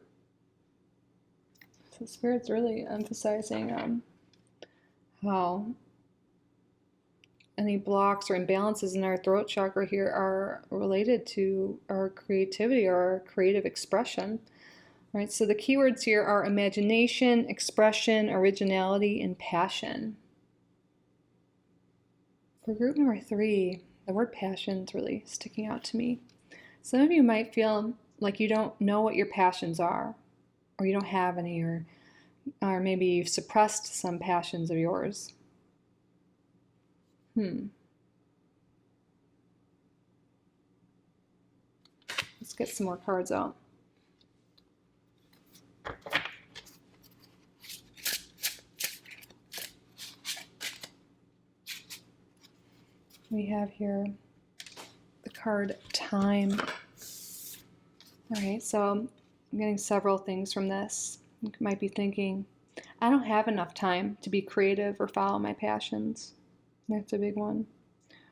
So Spirit's really emphasizing how any blocks or imbalances in our throat chakra here are related to our creativity or our creative expression. All right, so the keywords here are imagination, expression, originality, and passion. For group number 3, the word passion is really sticking out to me. Some of you might feel like you don't know what your passions are, or you don't have any, or maybe you've suppressed some passions of yours. Let's get some more cards out. We have here the card Time. All right, so I'm getting several things from this. You might be thinking, I don't have enough time to be creative or follow my passions. That's a big one.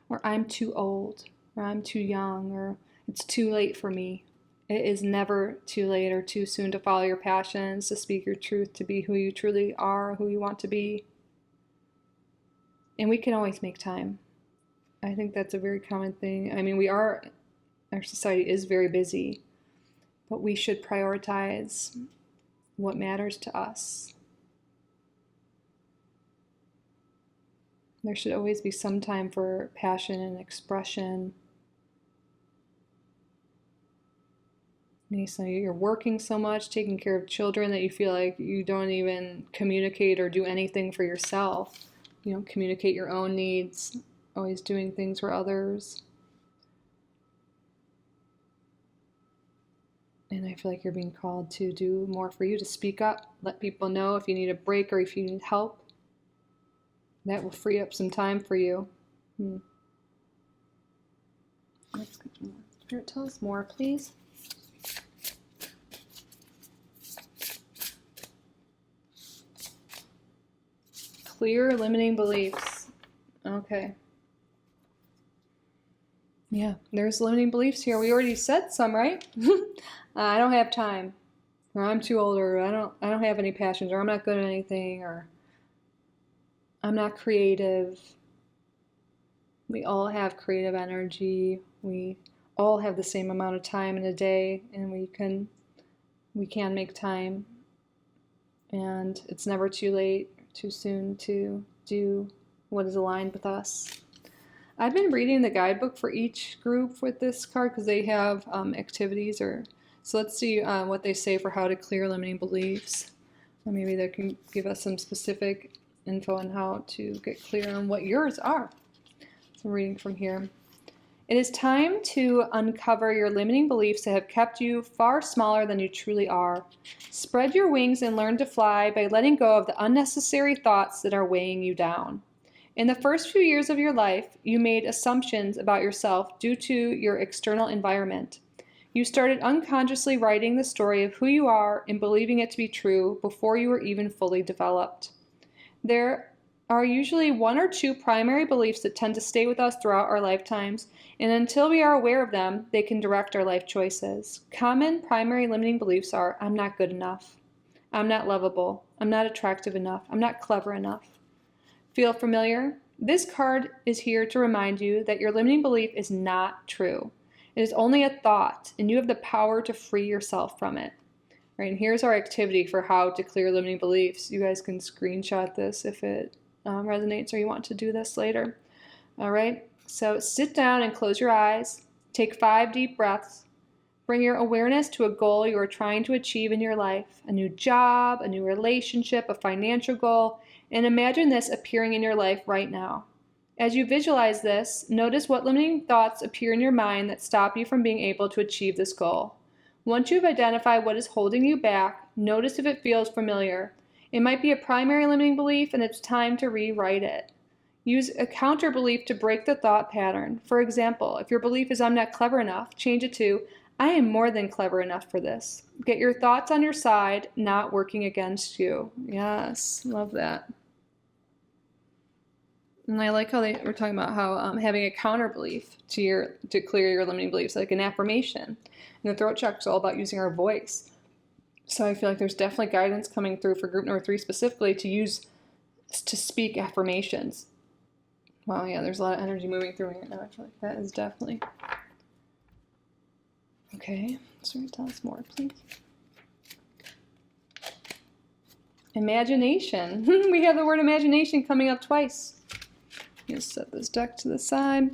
Or I'm too old, or I'm too young, or it's too late for me. It is never too late or too soon to follow your passions, to speak your truth, to be who you truly are, who you want to be. And we can always make time. I think that's a very common thing. I mean, our society is very busy, but we should prioritize what matters to us. There should always be some time for passion and expression. Maybe some of you, you're working so much, taking care of children, that you feel like you don't even communicate or do anything for yourself. You don't communicate your own needs. Always doing things for others. And I feel like you're being called to do more for you, to speak up, let people know if you need a break or if you need help. That will free up some time for you. Let's get more. Spirit, tell us more, please. Clear limiting beliefs. Okay. Yeah, there's limiting beliefs here. We already said some, right? I don't have time, or I'm too old, or I don't have any passions, or I'm not good at anything, or I'm not creative. We all have creative energy. We all have the same amount of time in a day, and we can make time. And it's never too late, too soon to do what is aligned with us. I've been reading the guidebook for each group with this card because they have activities. So let's see what they say for how to clear limiting beliefs. Or maybe they can give us some specific info on how to get clear on what yours are. So I'm reading from here. It is time to uncover your limiting beliefs that have kept you far smaller than you truly are. Spread your wings and learn to fly by letting go of the unnecessary thoughts that are weighing you down. In the first few years of your life, you made assumptions about yourself due to your external environment. You started unconsciously writing the story of who you are and believing it to be true before you were even fully developed. There are usually 1 or 2 primary beliefs that tend to stay with us throughout our lifetimes, and until we are aware of them, they can direct our life choices. Common primary limiting beliefs are, I'm not good enough, I'm not lovable, I'm not attractive enough, I'm not clever enough. Feel familiar? This card is here to remind you that your limiting belief is not true. It is only a thought, and you have the power to free yourself from it. Right, and here's our activity for how to clear limiting beliefs. You guys can screenshot this if it resonates or you want to do this later. All right, so sit down and close your eyes. Take 5 deep breaths. Bring your awareness to a goal you are trying to achieve in your life, a new job, a new relationship, a financial goal, and imagine this appearing in your life right now. As you visualize this, notice what limiting thoughts appear in your mind that stop you from being able to achieve this goal. Once you've identified what is holding you back, notice if it feels familiar. It might be a primary limiting belief, and it's time to rewrite it. Use a counter belief to break the thought pattern. For example, if your belief is I'm not clever enough, change it to I am more than clever enough for this. Get your thoughts on your side, not working against you. Yes, love that. And I like how we're talking about how having a counter belief to clear your limiting beliefs, like an affirmation. And the throat chakra is all about using our voice. So I feel like there's definitely guidance coming through for group number 3 specifically to speak affirmations. Wow, yeah, there's a lot of energy moving through me right now. I feel like that is definitely. Okay, so tell us more, please. Imagination. We have the word imagination coming up twice. Just set this deck to the side.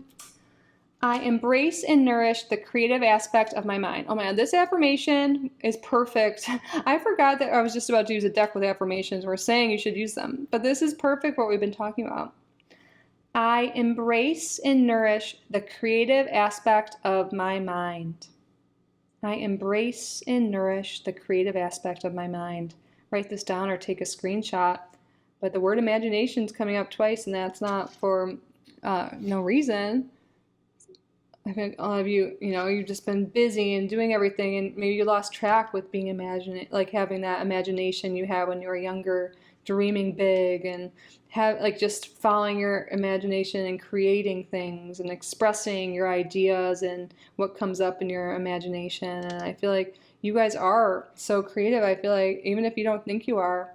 I embrace and nourish the creative aspect of my mind. Oh man, this affirmation is perfect. I forgot that I was just about to use a deck with affirmations. We're saying you should use them, but this is perfect what we've been talking about. I embrace and nourish the creative aspect of my mind. I embrace and nourish the creative aspect of my mind. Write this down or take a screenshot. But the word imagination is coming up twice, and that's not for no reason. I think all of you, you've just been busy and doing everything, and maybe you lost track with being having that imagination you had when you were younger, dreaming big, and just following your imagination and creating things and expressing your ideas and what comes up in your imagination. And I feel like you guys are so creative. I feel like even if you don't think you are,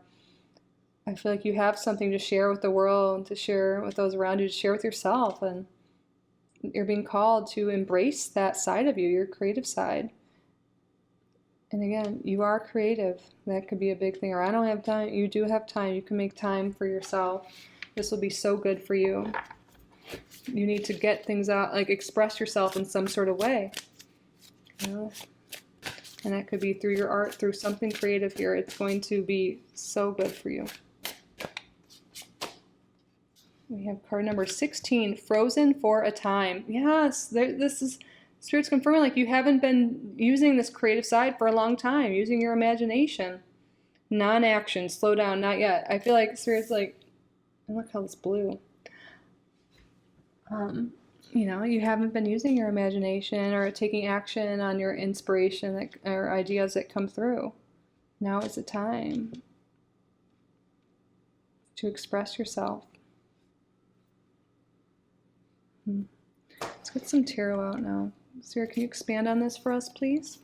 I feel like you have something to share with the world and to share with those around you, to share with yourself, and you're being called to embrace that side of you, your creative side. And again, you are creative. That could be a big thing. Or I don't have time. You do have time. You can make time for yourself. This will be so good for you. You need to get things out, like express yourself in some sort of way. And that could be through your art, through something creative here. It's going to be so good for you. We have card number 16, Frozen for a Time. Yes, this is Spirit's confirming like you haven't been using this creative side for a long time, using your imagination. Non-action, slow down, not yet. I feel like Spirit's like, look how this blue. You haven't been using your imagination or taking action on your inspiration or ideas that come through. Now is the time to express yourself. Let's get some tarot out now. Sarah, can you expand on this for us, please?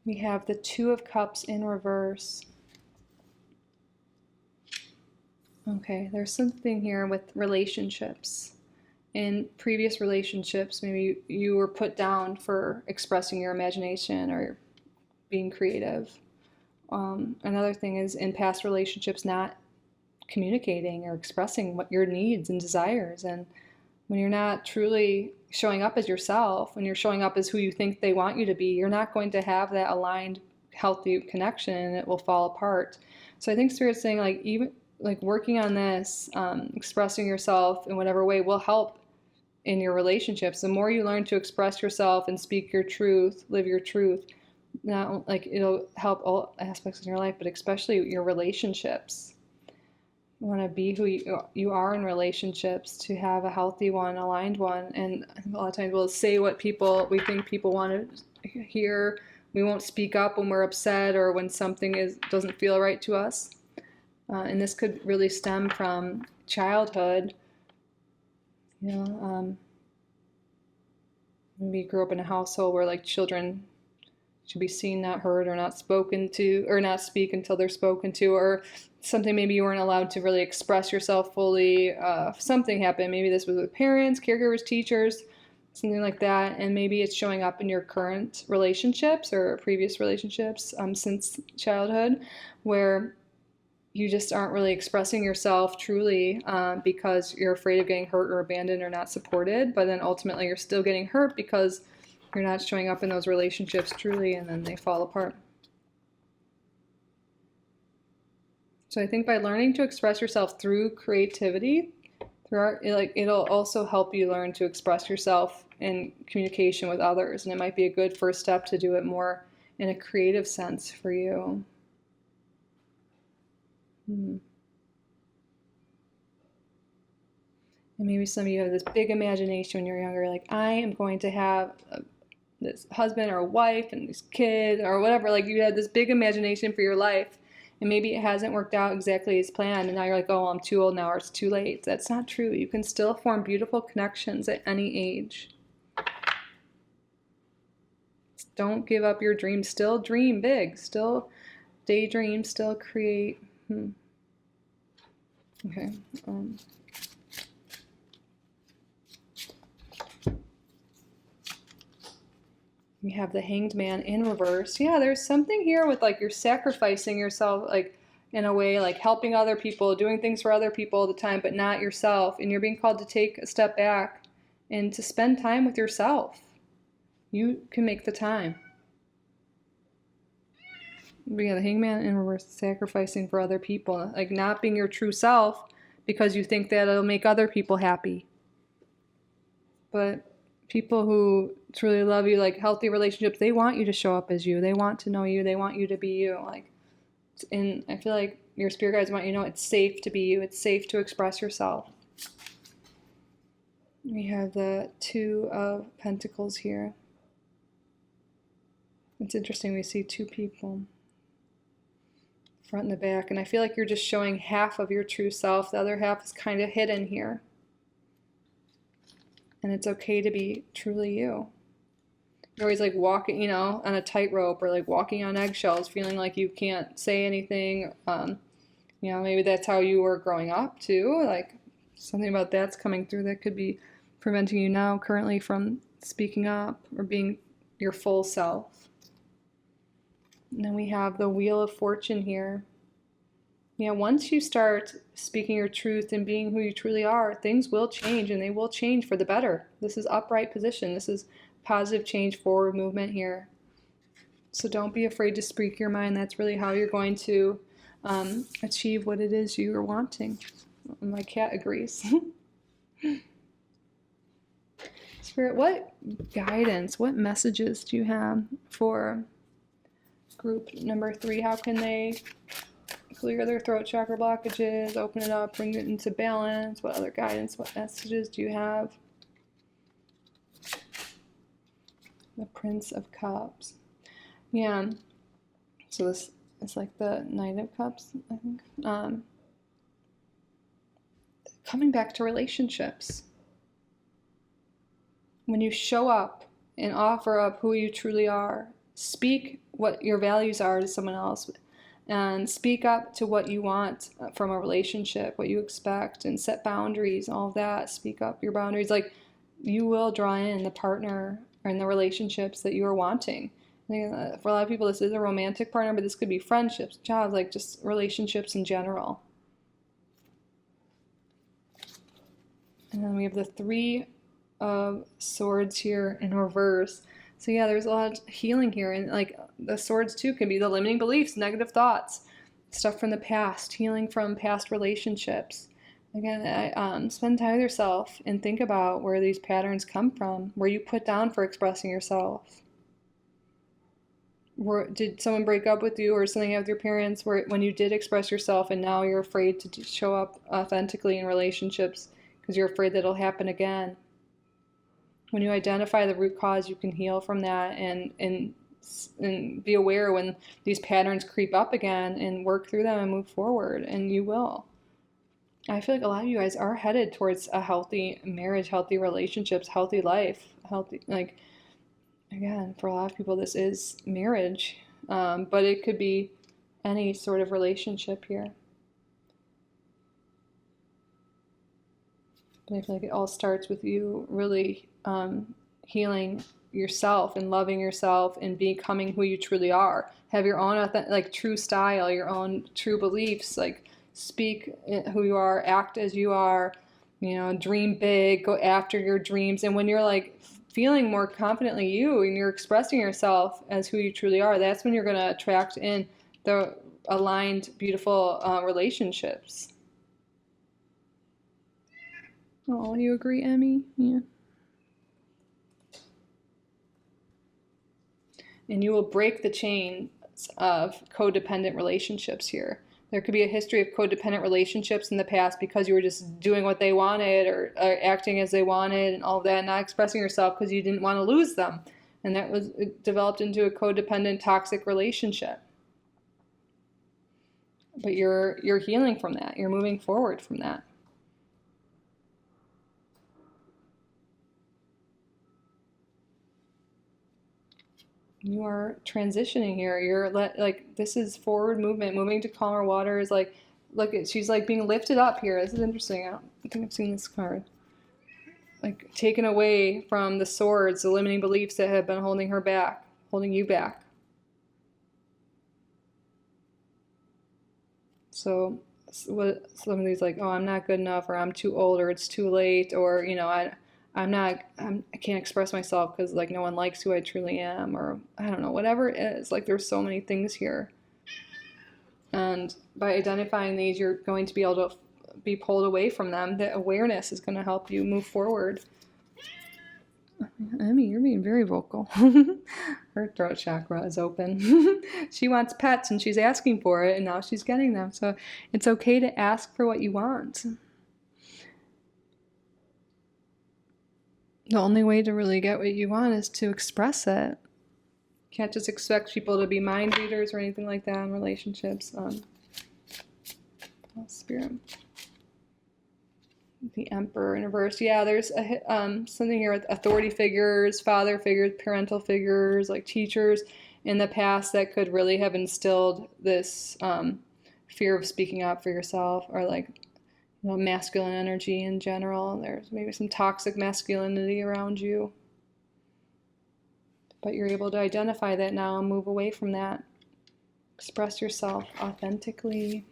We have the 2 of Cups in reverse. Okay, there's something here with relationships. In previous relationships, maybe you were put down for expressing your imagination or being creative. Another thing is in past relationships, not communicating or expressing what your needs and desires. And when you're not truly showing up as yourself, when you're showing up as who you think they want you to be, you're not going to have that aligned, healthy connection, and it will fall apart. So I think Spirit's saying even working on this, expressing yourself in whatever way will help in your relationships. The more you learn to express yourself and speak your truth, live your truth, it'll help all aspects in your life, but especially your relationships. You want to be who you are in relationships, to have a healthy one, aligned one. And a lot of times we'll say what we think people want to hear. We won't speak up when we're upset or when something doesn't feel right to us. And this could really stem from childhood. Maybe you grew up in a household where children should be seen, not heard, or not spoken to, or not speak until they're spoken to, or something maybe you weren't allowed to really express yourself fully. Something happened. Maybe this was with parents, caregivers, teachers, something like that. And maybe it's showing up in your current relationships or previous relationships since childhood, where you just aren't really expressing yourself truly because you're afraid of getting hurt or abandoned or not supported. But then ultimately you're still getting hurt because you're not showing up in those relationships truly, and then they fall apart. So I think by learning to express yourself through creativity, through art, it'll also help you learn to express yourself in communication with others. And it might be a good first step to do it more in a creative sense for you. And maybe some of you have this big imagination when you're younger, like, I am going to have this husband or a wife and these kids or whatever. Like, you had this big imagination for your life, and maybe it hasn't worked out exactly as planned, and now you're like, oh, I'm too old now, or it's too late. That's not true. You can still form beautiful connections at any age. Don't give up your dreams. Still dream big. Still daydream. Still create. Okay. We have the Hanged Man in reverse. Yeah, there's something here with like you're sacrificing yourself, like in a way, like helping other people, doing things for other people all the time, but not yourself. And you're being called to take a step back and to spend time with yourself. You can make the time. We have the Hanged Man in reverse, sacrificing for other people, like not being your true self because you think that it'll make other people happy. But people who truly love you, like healthy relationships, they want you to show up as you. They want to know you. They want you to be you. Like, and I feel like your spirit guides want you to know it's safe to be you. It's safe to express yourself. We have the Two of Pentacles here. It's interesting. We see two people, front and the back, and I feel like you're just showing half of your true self. The other half is kind of hidden here. And it's okay to be truly you. You're always like walking, you know, on a tightrope, or like walking on eggshells, feeling like you can't say anything. You know, maybe that's how you were growing up too. Like something about that's coming through that could be preventing you now currently from speaking up or being your full self. And then we have the Wheel of Fortune here. Yeah, once you start speaking your truth and being who you truly are, things will change, and they will change for the better. This is upright position. This is positive change, forward movement here. So don't be afraid to speak your mind. That's really how you're going to achieve what it is you're wanting. My cat agrees. Spirit, what guidance, what messages do you have for group number 3? How can they clear their throat chakra blockages, open it up, bring it into balance? What other guidance, what messages do you have? The Prince of Cups. Yeah. So this is like the Knight of Cups, I think. Coming back to relationships. When you show up and offer up who you truly are, speak what your values are to someone else, and speak up to what you want from a relationship, what you expect, and set boundaries, all of that. Speak up your boundaries. Like, you will draw in the partner or in the relationships that you are wanting. I think for a lot of people, this is a romantic partner, but this could be friendships, jobs, like just relationships in general. And then we have the Three of Swords here in reverse. So yeah, there's a lot of healing here, and like the swords too can be the limiting beliefs, negative thoughts, stuff from the past, healing from past relationships. Again, spend time with yourself and think about where these patterns come from, where you put down for expressing yourself. Did someone break up with you or something with your parents when you did express yourself and now you're afraid to show up authentically in relationships because you're afraid that it'll happen again? When you identify the root cause, you can heal from that and be aware when these patterns creep up again and work through them and move forward, and you will. I feel like a lot of you guys are headed towards a healthy marriage, healthy relationships, healthy life, healthy, like, again, for a lot of people, this is marriage, but it could be any sort of relationship here. But I feel like it all starts with you really healing yourself and loving yourself and becoming who you truly are. Have your own authentic, like true style, your own true beliefs, like speak who you are, act as you are, you know, dream big, go after your dreams. And when you're like feeling more confidently you and you're expressing yourself as who you truly are, that's when you're going to attract in the aligned, beautiful relationships. Oh, you agree, Emmy? Yeah. And you will break the chains of codependent relationships here. There could be a history of codependent relationships in the past because you were just doing what they wanted or acting as they wanted and all of that, not expressing yourself because you didn't want to lose them. And that was developed into a codependent, toxic relationship. But you're healing from that. You're moving forward from that. You are transitioning here. You're like, this is forward movement, moving to calmer waters. Like, look at, she's like being lifted up here. This is interesting. I think I've seen this card. Like taken away from the swords, the limiting beliefs that have been holding her back, holding you back. So what somebody's like, oh, I'm not good enough, or I'm too old, or it's too late, or you know, I can't express myself because like no one likes who I truly am, or I don't know, whatever it is. Like there's so many things here. And by identifying these, you're going to be able to be pulled away from them. The awareness is going to help you move forward. Emmy, you're being very vocal. Her throat chakra is open. She wants pets and she's asking for it, and now she's getting them. So it's okay to ask for what you want. The only way to really get what you want is to express it. You can't just expect people to be mind readers or anything like that in relationships. Spirit. The Emperor in reverse. Yeah, there's something here with authority figures, father figures, parental figures, like teachers in the past that could really have instilled this fear of speaking up for yourself, or like, you know, masculine energy in general. There's maybe some toxic masculinity around you. But you're able to identify that now and move away from that. Express yourself authentically.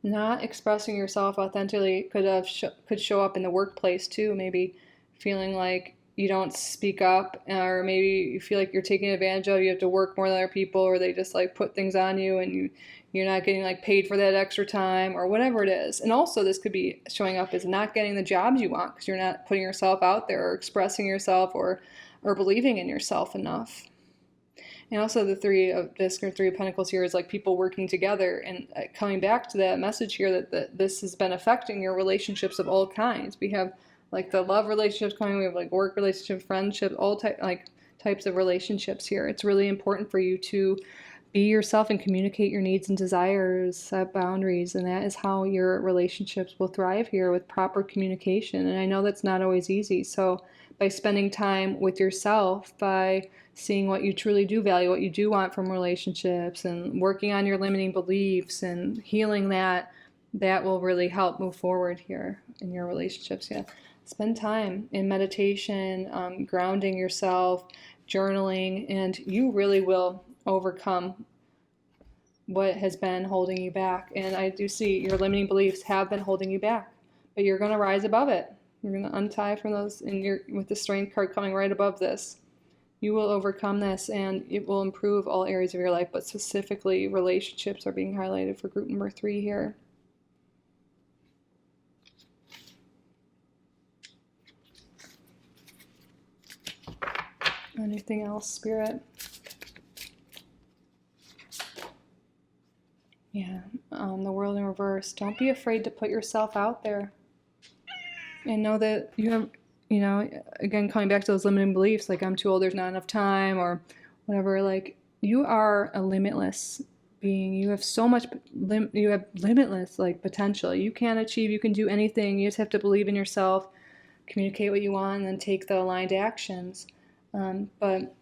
Not expressing yourself authentically could show up in the workplace too. Maybe feeling like you don't speak up, or maybe you feel like you're taken advantage of. You have to work more than other people, or they just like put things on you, and you're not getting like paid for that extra time, or whatever it is. And also, this could be showing up as not getting the jobs you want because you're not putting yourself out there, or expressing yourself, or believing in yourself enough. And also the Three of Discs, or Three of Pentacles here, is like people working together, and coming back to that message here that this has been affecting your relationships of all kinds. We have like the love relationships coming, we have like work relationships, friendships, all types of relationships here. It's really important for you to be yourself and communicate your needs and desires, set boundaries, and that is how your relationships will thrive here, with proper communication. And I know that's not always easy. So by spending time with yourself, by seeing what you truly do value, what you do want from relationships, and working on your limiting beliefs and healing that will really help move forward here in your relationships. Yeah, spend time in meditation, grounding yourself, journaling, and you really will overcome what has been holding you back. And I do see your limiting beliefs have been holding you back, but you're going to rise above it. You're going to untie from those, and with the Strength card coming right above this. You will overcome this, and it will improve all areas of your life, but specifically relationships are being highlighted for group number 3 here. Anything else, Spirit? Yeah, the World in reverse. Don't be afraid to put yourself out there. And know that you have, you know, again, coming back to those limiting beliefs, like I'm too old, there's not enough time, or whatever, like you are a limitless being. You have so much, you have limitless like potential. You can achieve, you can do anything. You just have to believe in yourself, communicate what you want and then take the aligned actions. But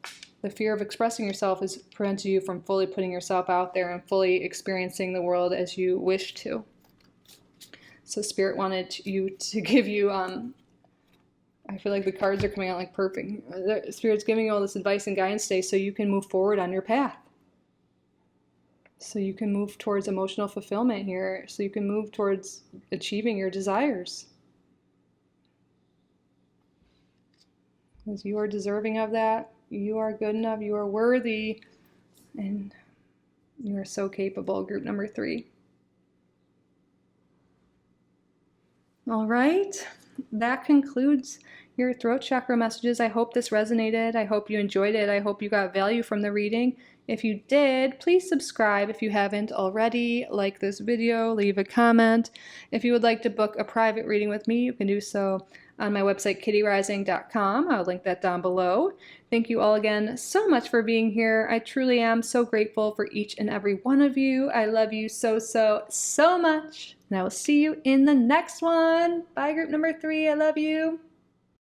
the fear of expressing yourself has prevented you from fully putting yourself out there and fully experiencing the world as you wish to. So Spirit wanted you to give you, I feel like the cards are coming out like perfect. Spirit's giving you all this advice and guidance today so you can move forward on your path. So you can move towards emotional fulfillment here. So you can move towards achieving your desires. Because you are deserving of that. You are good enough. You are worthy. And you are so capable. Group number 3. All right. That concludes your throat chakra messages. I hope this resonated. I hope you enjoyed it. I hope you got value from the reading. If you did, please subscribe if you haven't already. Like this video, leave a comment. If you would like to book a private reading with me, you can do so on my website, kittyoutsidethebox.com. I'll link that down below. Thank you all again so much for being here. I truly am so grateful for each and every one of you. I love you so, so, so much. And I will see you in the next one. Bye, group number 3. I love you.